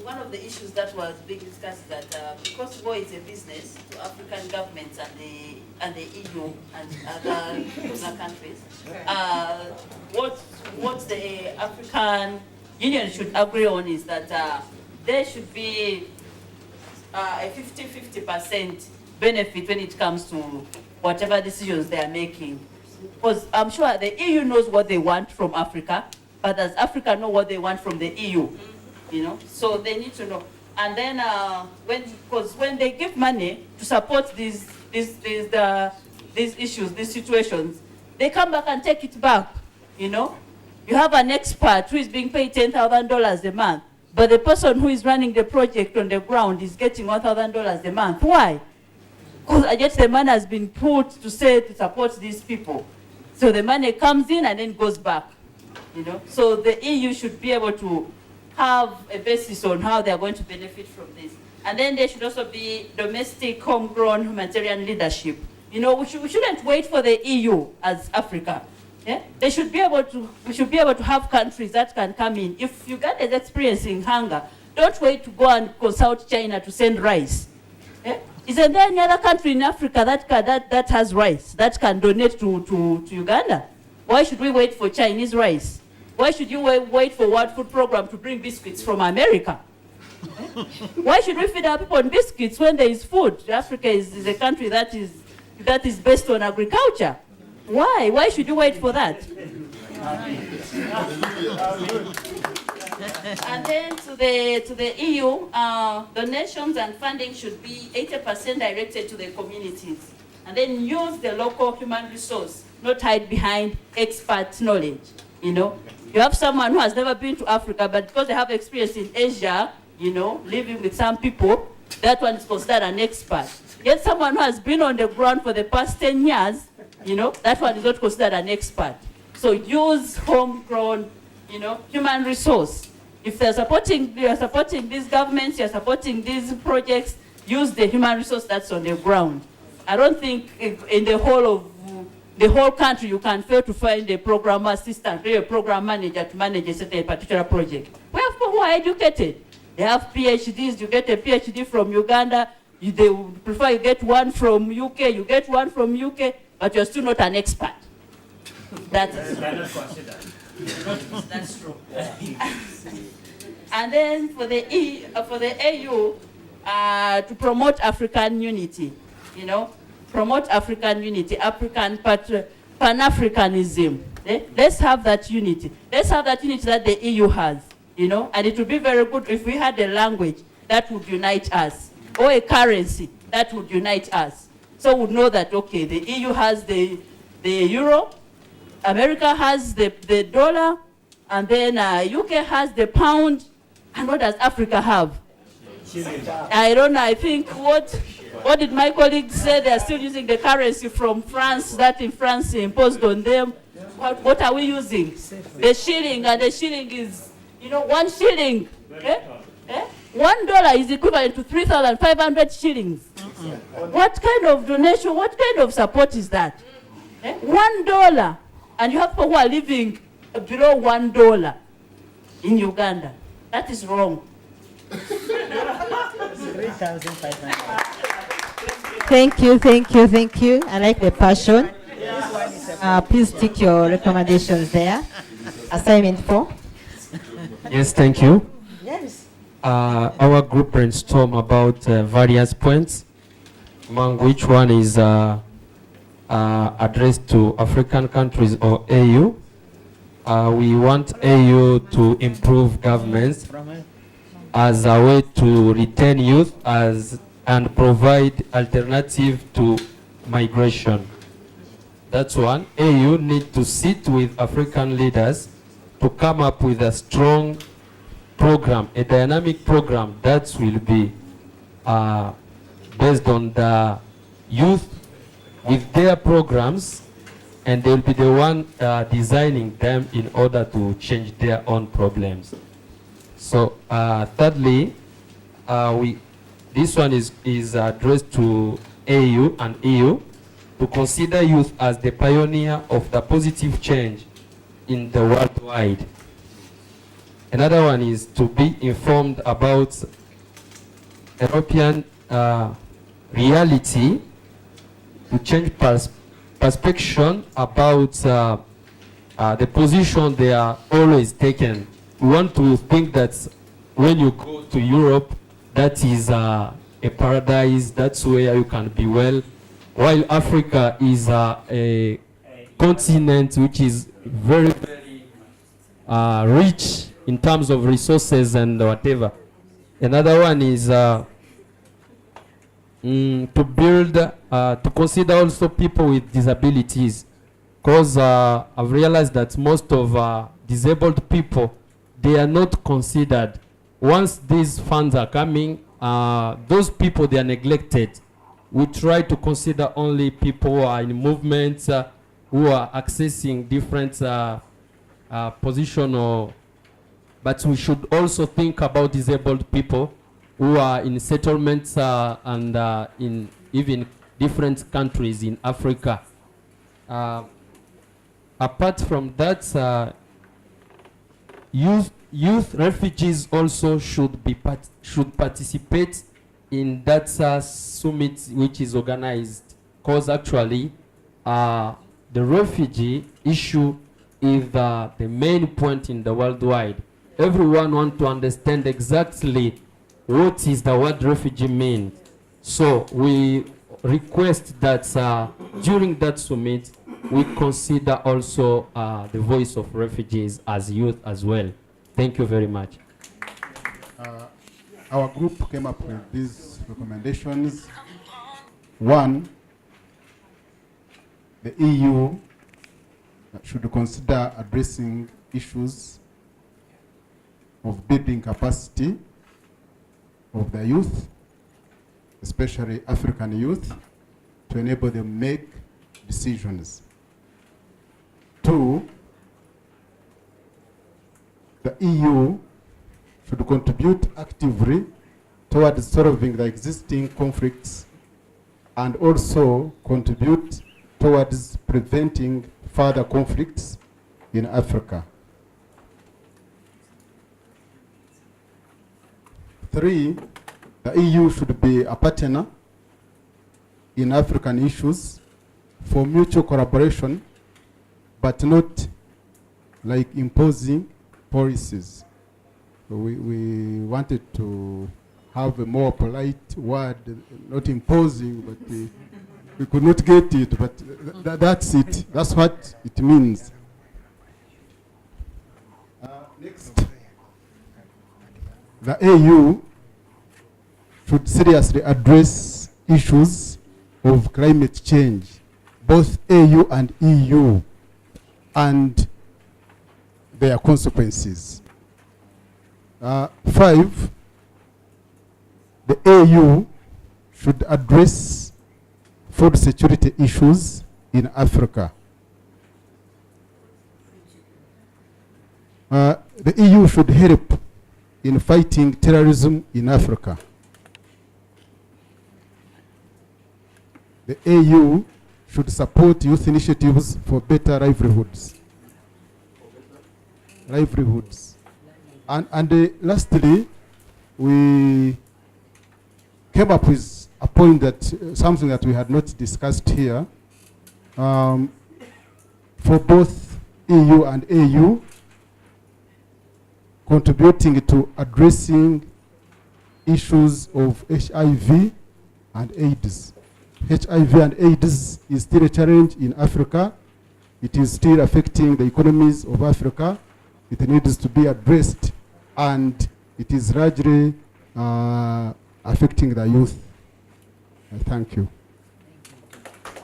one of the issues that was being discussed is that because war is a business to African governments and the EU and other countries, what the African Union should agree on is that there should be a 50-50% benefit when it comes to whatever decisions they are making. Because I'm sure the EU knows what they want from Africa, but does Africa know what they want from the EU? So they need to know. And then when they give money to support these issues, these situations, they come back and take it back. You have an expert who is being paid $10,000 a month, but the person who is running the project on the ground is getting $1,000 a month. Why? Because I guess the money has been put to support these people. So the money comes in and then goes back. So the EU should be able to have a basis on how they are going to benefit from this. And then there should also be domestic, homegrown humanitarian leadership. We shouldn't wait for the EU as Africa. Yeah? They should be able to, we should be able to have countries that can come in. If Uganda is experiencing hunger, don't wait to go and consult China to send rice. Yeah? Isn't there any other country in Africa that has rice, that can donate to Uganda? Why should we wait for Chinese rice? Why should you wait for World Food Program to bring biscuits from America? Why should we feed our people on biscuits when there is food? Africa is a country that is based on agriculture. Why? Why should you wait for that? And then to the EU, donations and funding should be 80% directed to the communities. And then use the local human resource, not hide behind expert knowledge. You know, you have someone who has never been to Africa, but because they have experience in Asia, you know, living with some people, that one is considered an expert. Get someone who has been on the ground for the past 10 years, you know, that one is not considered an expert. So use homegrown, you know, human resource. If you're supporting these governments, you're supporting these projects, use the human resource that's on the ground. I don't think in the whole country you can fail to find a program assistant or a program manager to manage a certain particular project. We have people who are educated. They have PhDs. You get a PhD from Uganda. They would prefer you get one from UK. You get one from UK, but you're still not an expert. That's true. And then for the AU, to promote African unity, you know, promote African unity, African Pan-Africanism. Let's have that unity. Let's have that unity that the EU has, you know, and it would be very good if we had a language that would unite us, or a currency that would unite us. So we'd know that, okay, the EU has the euro, America has the dollar, and then UK has the pound, and what does Africa have? I don't know, I think what did my colleagues say? They are still using the currency from France, that in France imposed on them. What are we using? The shilling, and the shilling is, you know, 1 shilling. $1 is equivalent to 3,500 shillings. What kind of donation, what kind of support is that? $1. And you have people who are living below $1 in Uganda. That is wrong. 3,500. Thank you. I like the passion. Please stick your recommendations there. Assignment 4. Yes, thank you. Yes. Our group brainstormed about various points, among which one is addressed to African countries or AU. We want AU to improve governments as a way to retain youth and provide alternative to migration. That's one. AU need to sit with African leaders to come up with a strong program, a dynamic program that will be based on the youth with their programs, and they'll be the one designing them in order to change their own problems. So thirdly, this one is addressed to AU and EU to consider youth as the pioneer of the positive change in the worldwide. Another one is to be informed about European reality, to change perception about the position they are always taken. We want to think that when you go to Europe, that is a paradise, that's where you can be well, while Africa is a continent which is very, very rich in terms of resources and whatever. Another one is to build, to consider also people with disabilities, because I've realized that most of disabled people, they are not considered. Once these funds are coming, those people, they are neglected. We try to consider only people who are in movements, who are accessing different position, but we should also think about disabled people who are in settlements and in even different countries in Africa. apart from that, youth refugees also should participate in that summit which is organized, because actually the refugee issue is the main point in the worldwide. Everyone wants to understand exactly what is the word refugee mean. So we request that during that summit we consider also the voice of refugees as youth as well. Thank you very much. Our group came up with these recommendations. One, the EU should consider addressing issues of building capacity of the youth, especially African youth, to enable them to make decisions. Two, the EU should contribute actively towards solving the existing conflicts and also contribute towards preventing further conflicts in Africa. Three, the EU should be a partner in African issues for mutual collaboration, but not like imposing policies. So we wanted to have a more polite word, not imposing, but we could not get it, but that's it. That's what it means. Next, the AU should seriously address issues of climate change, both AU and EU, and their consequences. Five, the AU should address food security issues in Africa. The EU should help in fighting terrorism in Africa. The AU should support youth initiatives for better livelihoods. And lastly, we came up with a point that something that we had not discussed here. For both EU and AU, contributing to addressing issues of HIV and AIDS. HIV and AIDS is still a challenge in Africa. It is still affecting the economies of Africa. It needs to be addressed, and it is largely affecting the youth. Thank you.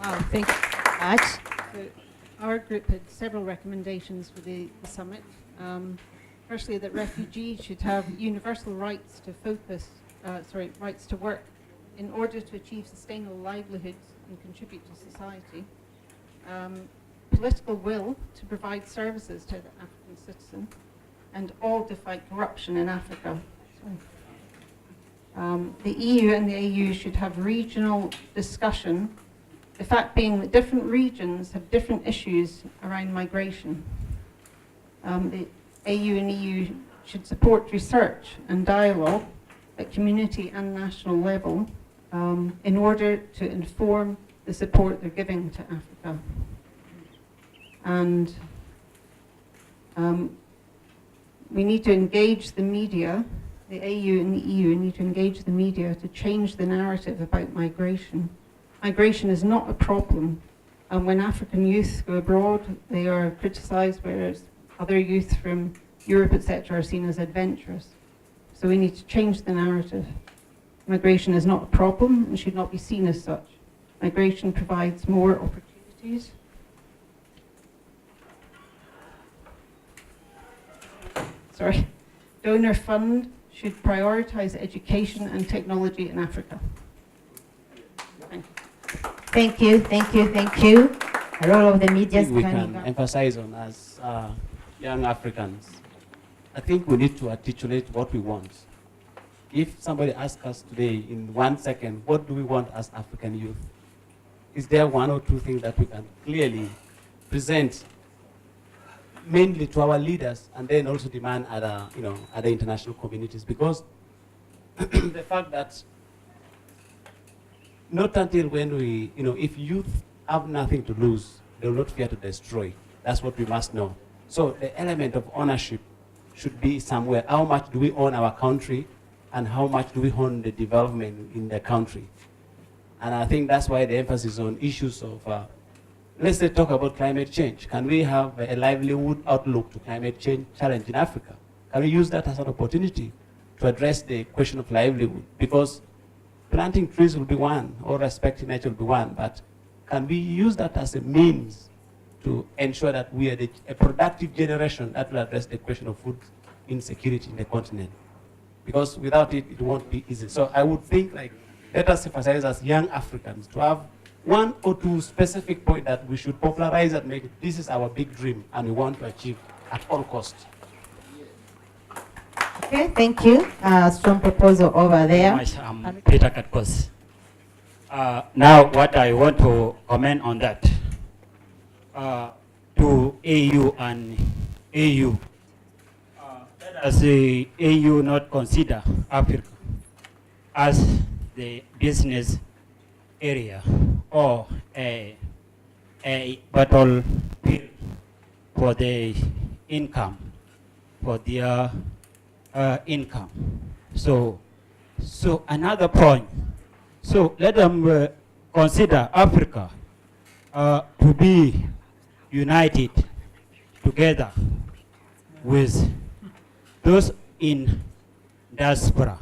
Wow, thank you very much. So our group had several recommendations for the summit. Firstly, that refugees should have universal rights to rights to work in order to achieve sustainable livelihoods and contribute to society. Political will to provide services to the African citizen, and all to fight corruption in Africa. The EU and the AU should have regional discussion, the fact being that different regions have different issues around migration. The AU and EU should support research and dialogue at community and national level in order to inform the support they're giving to Africa. And we need to engage the media. The AU and the EU need to engage the media to change the narrative about migration. Migration is not a problem. And when African youth go abroad, they are criticized, whereas other youth from Europe, etc., are seen as adventurous. So we need to change the narrative. Migration is not a problem and should not be seen as such. Migration provides more opportunities. Donor fund should prioritize education and technology in Africa. Thank you. The role of the media is we can emphasize on as young Africans. I think we need to articulate what we want. If somebody asks us today in 1 second, what do we want as African youth? Is there one or two things that we can clearly present mainly to our leaders, and then also demand other, other international communities, because the fact that not until when we, if youth have nothing to lose, they will not fear to destroy. That's what we must know. So the element of ownership should be somewhere. How much do we own our country, and how much do we own the development in the country? And I think that's why the emphasis on issues of, let's say, talk about climate change. Can we have a livelihood outlook to climate change challenge in Africa? Can we use that as an opportunity to address the question of livelihood? Because planting trees will be one, or respecting nature will be one, but can we use that as a means to ensure that we are a productive generation that will address the question of food insecurity in the continent? Because without it, it won't be easy. So I would think, like, let us emphasize as young Africans to have one or two specific points that we should popularize and make it, this is our big dream and we want to achieve at all costs. Okay, thank you. Strong proposal over there. I'm Peter Katkos. Now, what I want to comment on that, to AU and AU, let us say AU not consider Africa as the business area or a battlefield for the income, for their income. So another point. So let them consider Africa to be united together with those in diaspora,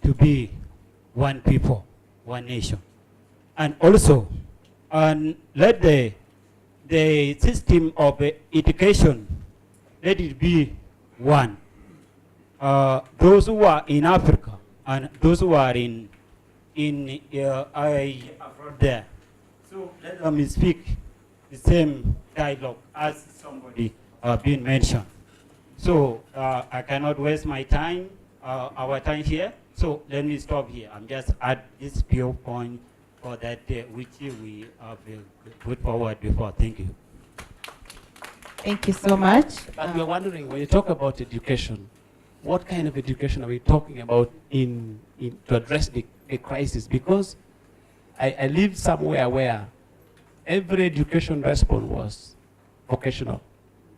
to be one people, one nation. And also, let the system of education, let it be one. Those who are in Africa and those who are in there. So let them speak the same dialogue as somebody being mentioned. So I cannot waste my time, our time here. So let me stop here. I'm just at this few point for that which we have put forward before. Thank you. Thank you so much. But we're wondering, when you talk about education, what kind of education are we talking about to address the crisis? Because I live somewhere where every education response was vocational.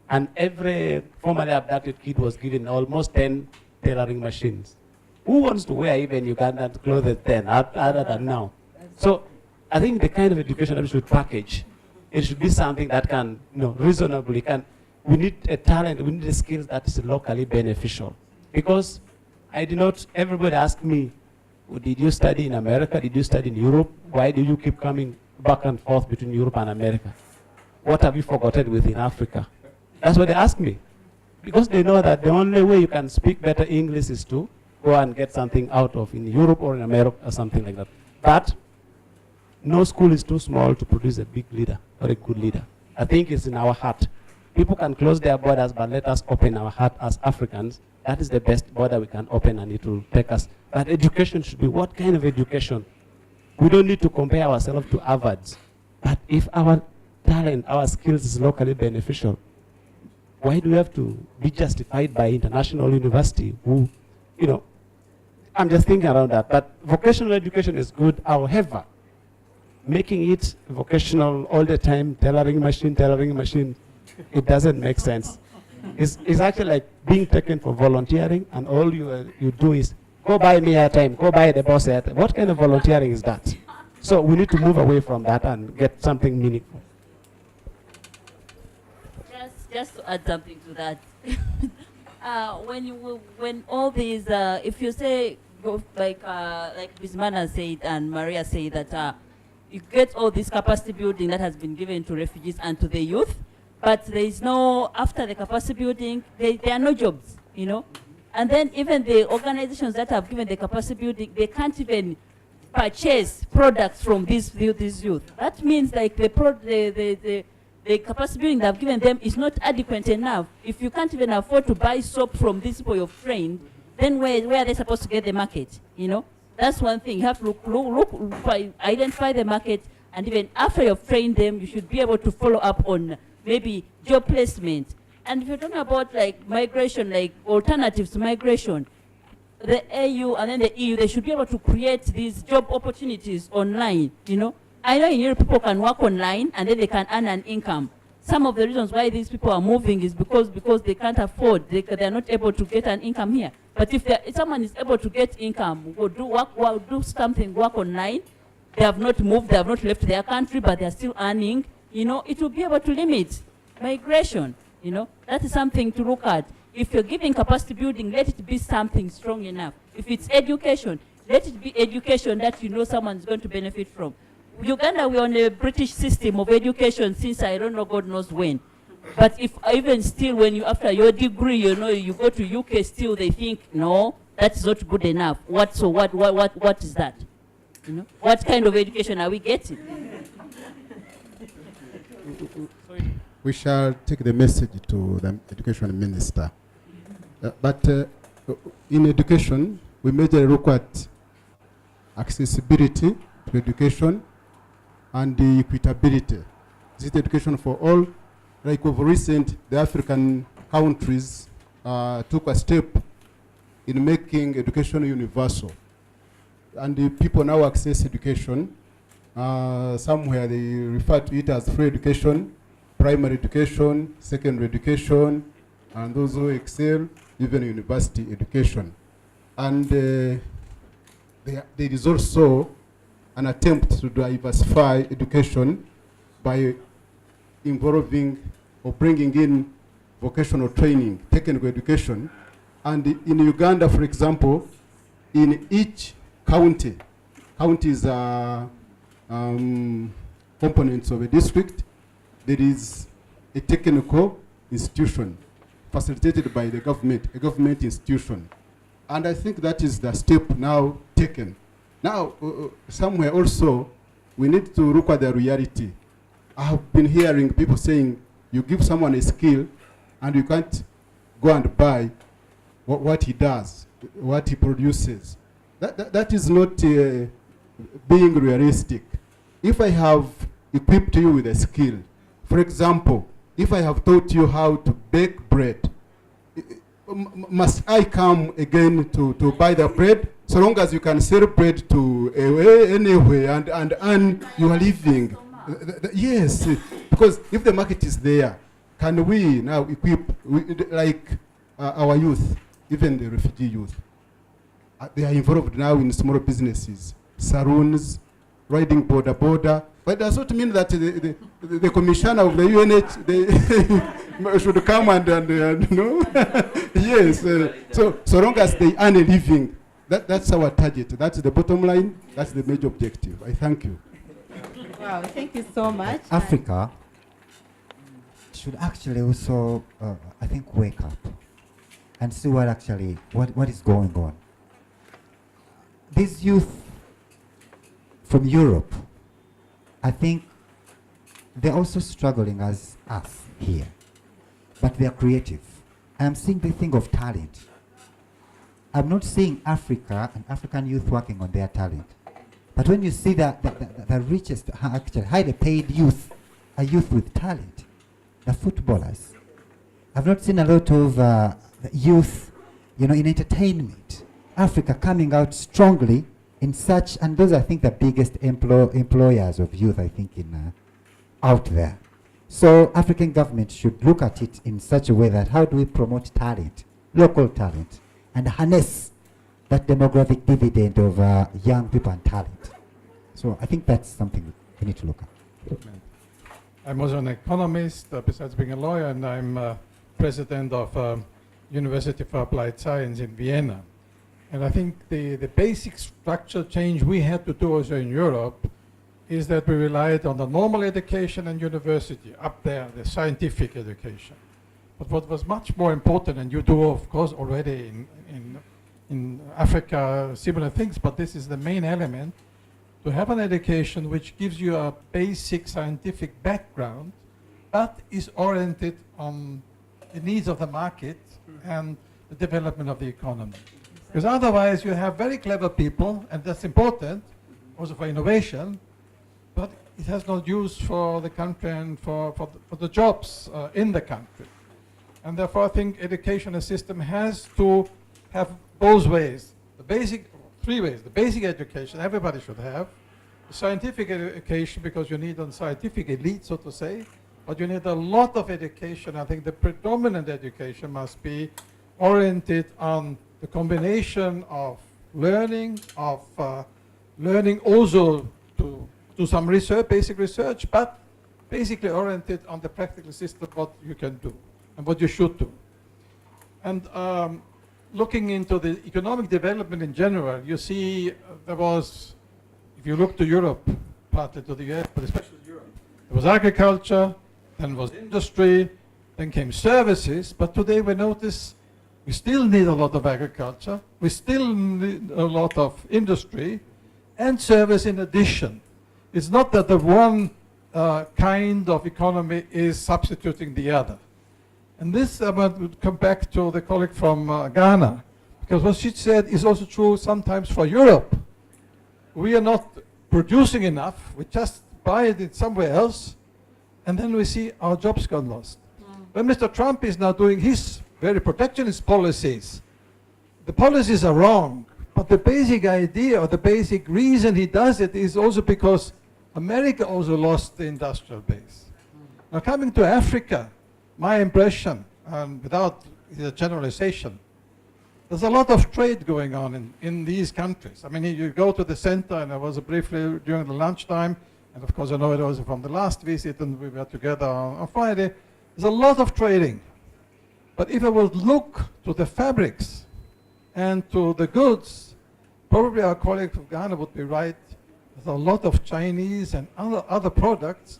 And every formerly abducted kid was given almost 10 tailoring machines. Who wants to wear even Ugandan clothes then, other than now? So I think the kind of education that we should package, it should be something that can, reasonably we need a talent, we need a skills that is locally beneficial. Because everybody asked me, did you study in America? Did you study in Europe? Why do you keep coming back and forth between Europe and America? What have you forgotten within Africa? That's what they ask me. Because they know that the only way you can speak better English is to go and get something out of in Europe or in America or something like that. But no school is too small to produce a big leader or a good leader. I think it's in our heart. People can close their borders, but let us open our heart as Africans. That is the best border we can open, and it will take us. But education should be what kind of education? We don't need to compare ourselves to Harvards. But if our talent, our skills is locally beneficial, why do we have to be justified by international university who, I'm just thinking around that. But vocational education is good. However, making it vocational all the time, tailoring machine, it doesn't make sense. It's actually like being taken for volunteering, and all you do is go buy me airtime, go buy the boss airtime. What kind of volunteering is that? So we need to move away from that and get something meaningful. Just to add something to that, when all these, if you say, like Bismana said and Maria said that you get all this capacity building that has been given to refugees and to the youth, but there is no, after the capacity building, there are no jobs, And then even the organizations that have given the capacity building, they can't even purchase products from these youth. That means like the capacity building they've given them is not adequate enough. If you can't even afford to buy soap from these people you've trained, then where are they supposed to get the market? That's one thing. You have to identify the market, and even after you've trained them, you should be able to follow up on maybe job placement, And if you're talking about like migration, like alternatives to migration, the AU and then the EU, they should be able to create these job opportunities online, you know. I know in Europe people can work online and then they can earn an income. Some of the reasons why these people are moving is because they can't afford, they're not able to get an income here. But if someone is able to get income, do work online, they have not moved, they have not left their country, but they're still earning, you know, it will be able to limit migration, you know. That is something to look at. If you're giving capacity building, let it be something strong enough. If it's education, let it be education that you know someone is going to benefit from. Uganda, we're on a British system of education since I don't know God knows when. But if even still when you, after your degree, you know, you go to UK still, they think, no, that's not good enough. What is that? You know, what kind of education are we getting? We shall take the message to the education minister. But in education, we majorly look at accessibility to education and the equitability. Is it education for all? Like of recent, the African countries took a step in making education universal. And the people now access education. Somewhere they refer to it as free education, primary education, secondary education, and those who excel, even university education. And there is also an attempt to diversify education by involving or bringing in vocational training, technical education. And in Uganda, for example, in each county, counties are components of a district, there is a technical institution facilitated by the government, a government institution. And I think that is the step now taken. Now, somewhere also, we need to look at the reality. I have been hearing people saying, you give someone a skill, and you can't go and buy what he does, what he produces. That is not being realistic. If I have equipped you with a skill, for example, if I have taught you how to bake bread, must I come again to buy the bread? So long as you can sell bread to anywhere and earn your living. Yes, because if the market is there, can we now equip, our youth, even the refugee youth? They are involved now in small businesses, saloons, riding border. But it does not mean that the commissioner of the UNH they should come and you know. Yes. So long as they earn a living, that's our target. That's the bottom line. That's the major objective. I thank you. Wow, thank you so much. Africa should actually also, I think, wake up and see what is going on. These youth from Europe, I think they're also struggling as us here, but they're creative. I'm seeing the thing of talent. I'm not seeing Africa and African youth working on their talent. But when you see the richest, actually highly paid youth, are youth with talent, the footballers. I've not seen a lot of youth, you know, in entertainment. Africa coming out strongly in such, and those are, I think, the biggest employers of youth, I think, in out there. So African government should look at it in such a way that how do we promote talent, local talent, and harness that demographic dividend of young people and talent. So I think that's something we need to look at. I'm also an economist, besides being a lawyer, and I'm president of University for Applied Science in Vienna. And I think the basic structural change we had to do also in Europe is that we relied on the normal education and university, up there, the scientific education. But what was much more important, and you do, of course, already in Africa, similar things, but this is the main element, to have an education which gives you a basic scientific background, but is oriented on the needs of the market and the development of the economy. Because otherwise you have very clever people, and that's important, also for innovation, but it has no use for the country and for the jobs in the country. And therefore, I think educational system has to have both ways. The basic, 3 ways. The basic education everybody should have. The scientific education, because you need a scientific elite, so to say. But you need a lot of education. I think the predominant education must be oriented on the combination of learning, learning also to do some research, basic research, but basically oriented on the practical system, what you can do and what you should do. And looking into the economic development in general, you see there was, if you look to Europe, partly to the US, but especially Europe, there was agriculture, then was industry, then came services, but today we notice we still need a lot of agriculture, we still need a lot of industry, and service in addition. It's not that the one kind of economy is substituting the other. And this I would come back to the colleague from Ghana, because what she said is also true sometimes for Europe. We are not producing enough, we just buy it somewhere else, and then we see our jobs gone lost. When Mr. Trump is now doing his very protectionist policies, the policies are wrong, but the basic idea or the basic reason he does it is also because America also lost the industrial base. Now coming to Africa, my impression, and without the generalization, there's a lot of trade going on in these countries. I mean, you go to the center, and I was briefly during the lunchtime, and of course I know it also from the last visit, and we were together on Friday. There's a lot of trading. But if I would look to the fabrics and to the goods, probably our colleague from Ghana would be right. There's a lot of Chinese and other products,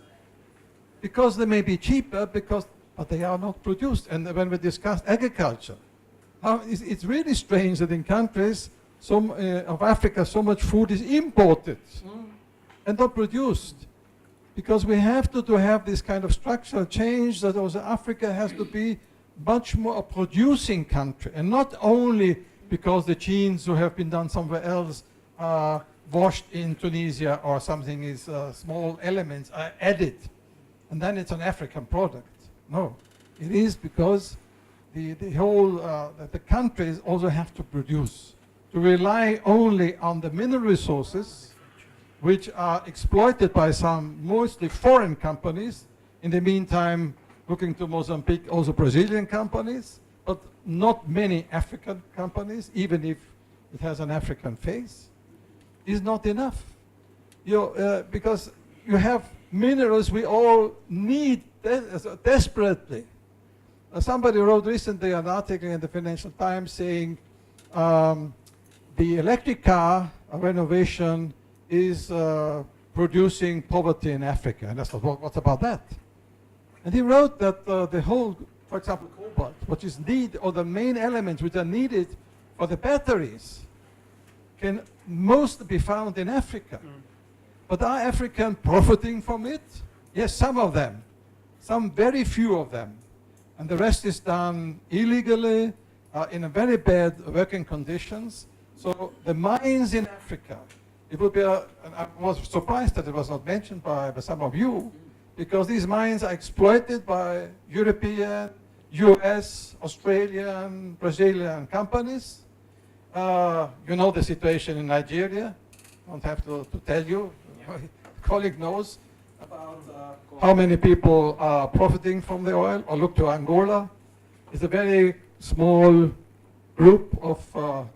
because they may be cheaper, but they are not produced. And when we discussed agriculture, it's really strange that in countries of Africa, so much food is imported and not produced. Because we have to have this kind of structural change that also Africa has to be much more a producing country, and not only because the genes who have been done somewhere else are washed in Tunisia or something is small elements are added, and then it's an African product. No, it is because the countries also have to produce. To rely only on the mineral resources, which are exploited by some mostly foreign companies, in the meantime looking to Mozambique, also Brazilian companies, but not many African companies, even if it has an African face, is not enough. Because you have minerals we all need desperately. Somebody wrote recently an article in the Financial Times saying the electric car renovation is producing poverty in Africa. And I thought, what's about that? And he wrote that the whole, for example, cobalt, which is or the main elements which are needed for the batteries, can most be found in Africa. But are Africans profiting from it? Yes, some of them. Some very few of them. And the rest is done illegally, in a very bad working conditions. So the mines in Africa, it would be, and I was surprised that it was not mentioned by some of you, because these mines are exploited by European, US, Australian, Brazilian companies. You know the situation in Nigeria. I don't have to tell you. My colleague knows about how many people are profiting from the oil. Or look to Angola. It's a very small group of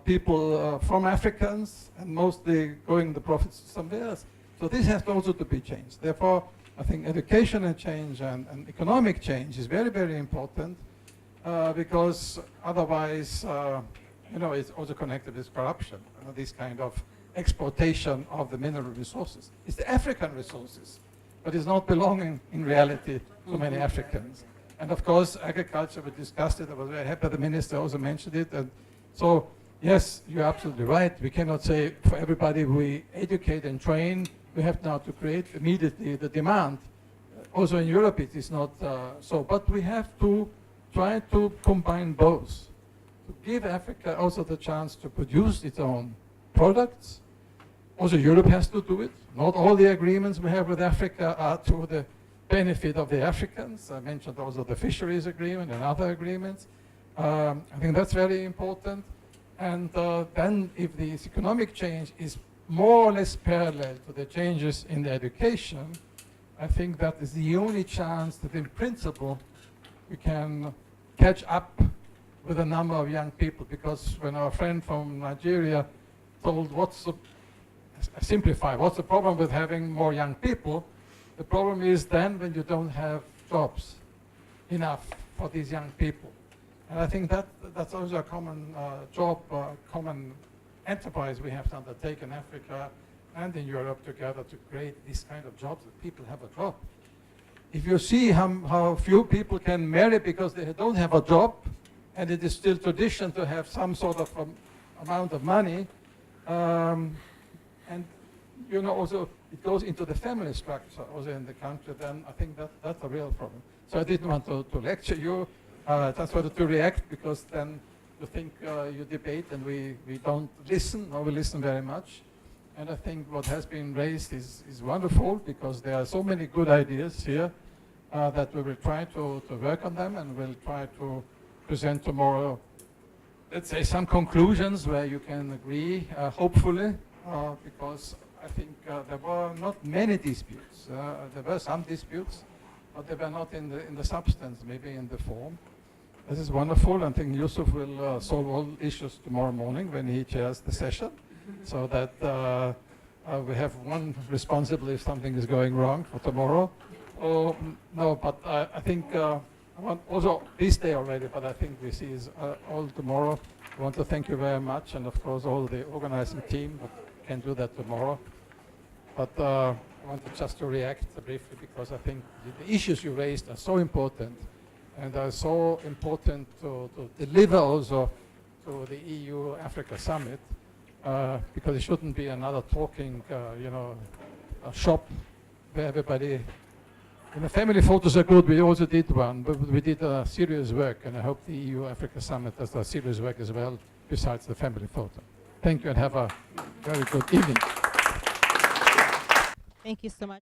people from Africans, and mostly going the profits somewhere else. So this has also to be changed. Therefore, I think educational change and economic change is very, very important, because otherwise, it's also connected with corruption, this kind of exploitation of the mineral resources. It's the African resources, but it's not belonging in reality to many Africans. And of course, agriculture, we discussed it. I was very happy the minister also mentioned it. And so, yes, you're absolutely right. We cannot say for everybody we educate and train, we have now to create immediately the demand. Also in Europe it is not so, but we have to try to combine both. To give Africa also the chance to produce its own products. Also Europe has to do it. Not all the agreements we have with Africa are to the benefit of the Africans. I mentioned also the fisheries agreement and other agreements. I think that's very important. And then if this economic change is more or less parallel to the changes in the education, I think that is the only chance that in principle we can catch up with a number of young people. Because when our friend from Nigeria told what's the problem with having more young people, the problem is then when you don't have jobs enough for these young people. And I think that's also a common common enterprise we have to undertake in Africa and in Europe together to create these kind of jobs, that people have a job. If you see how few people can marry because they don't have a job, and it is still tradition to have some sort of amount of money, and you know, also it goes into the family structure also in the country, then I think that's a real problem. So I didn't want to lecture you, just wanted to react, because then you think you debate and we don't listen, or we listen very much. And I think what has been raised is wonderful, because there are so many good ideas here that we will try to work on them, and we'll try to present tomorrow, let's say, some conclusions where you can agree, hopefully, because I think there were not many disputes. There were some disputes, but they were not in the substance, maybe in the form. This is wonderful. I think Yusuf will solve all issues tomorrow morning when he chairs the session, so that we have one responsible if something is going wrong for tomorrow. Oh, no, but I think I want also this day already, but I think we see is all tomorrow. I want to thank you very much, and of course all the organizing team can do that tomorrow. But I wanted just to react briefly, because I think the issues you raised are so important, and are so important to deliver also to the EU-Africa summit, because it shouldn't be another talking, a shop where everybody. Family photos are good. We also did one, but we did serious work, and I hope the EU-Africa summit does a serious work as well, besides the family photo. Thank you, and have a very good evening. Thank you so much.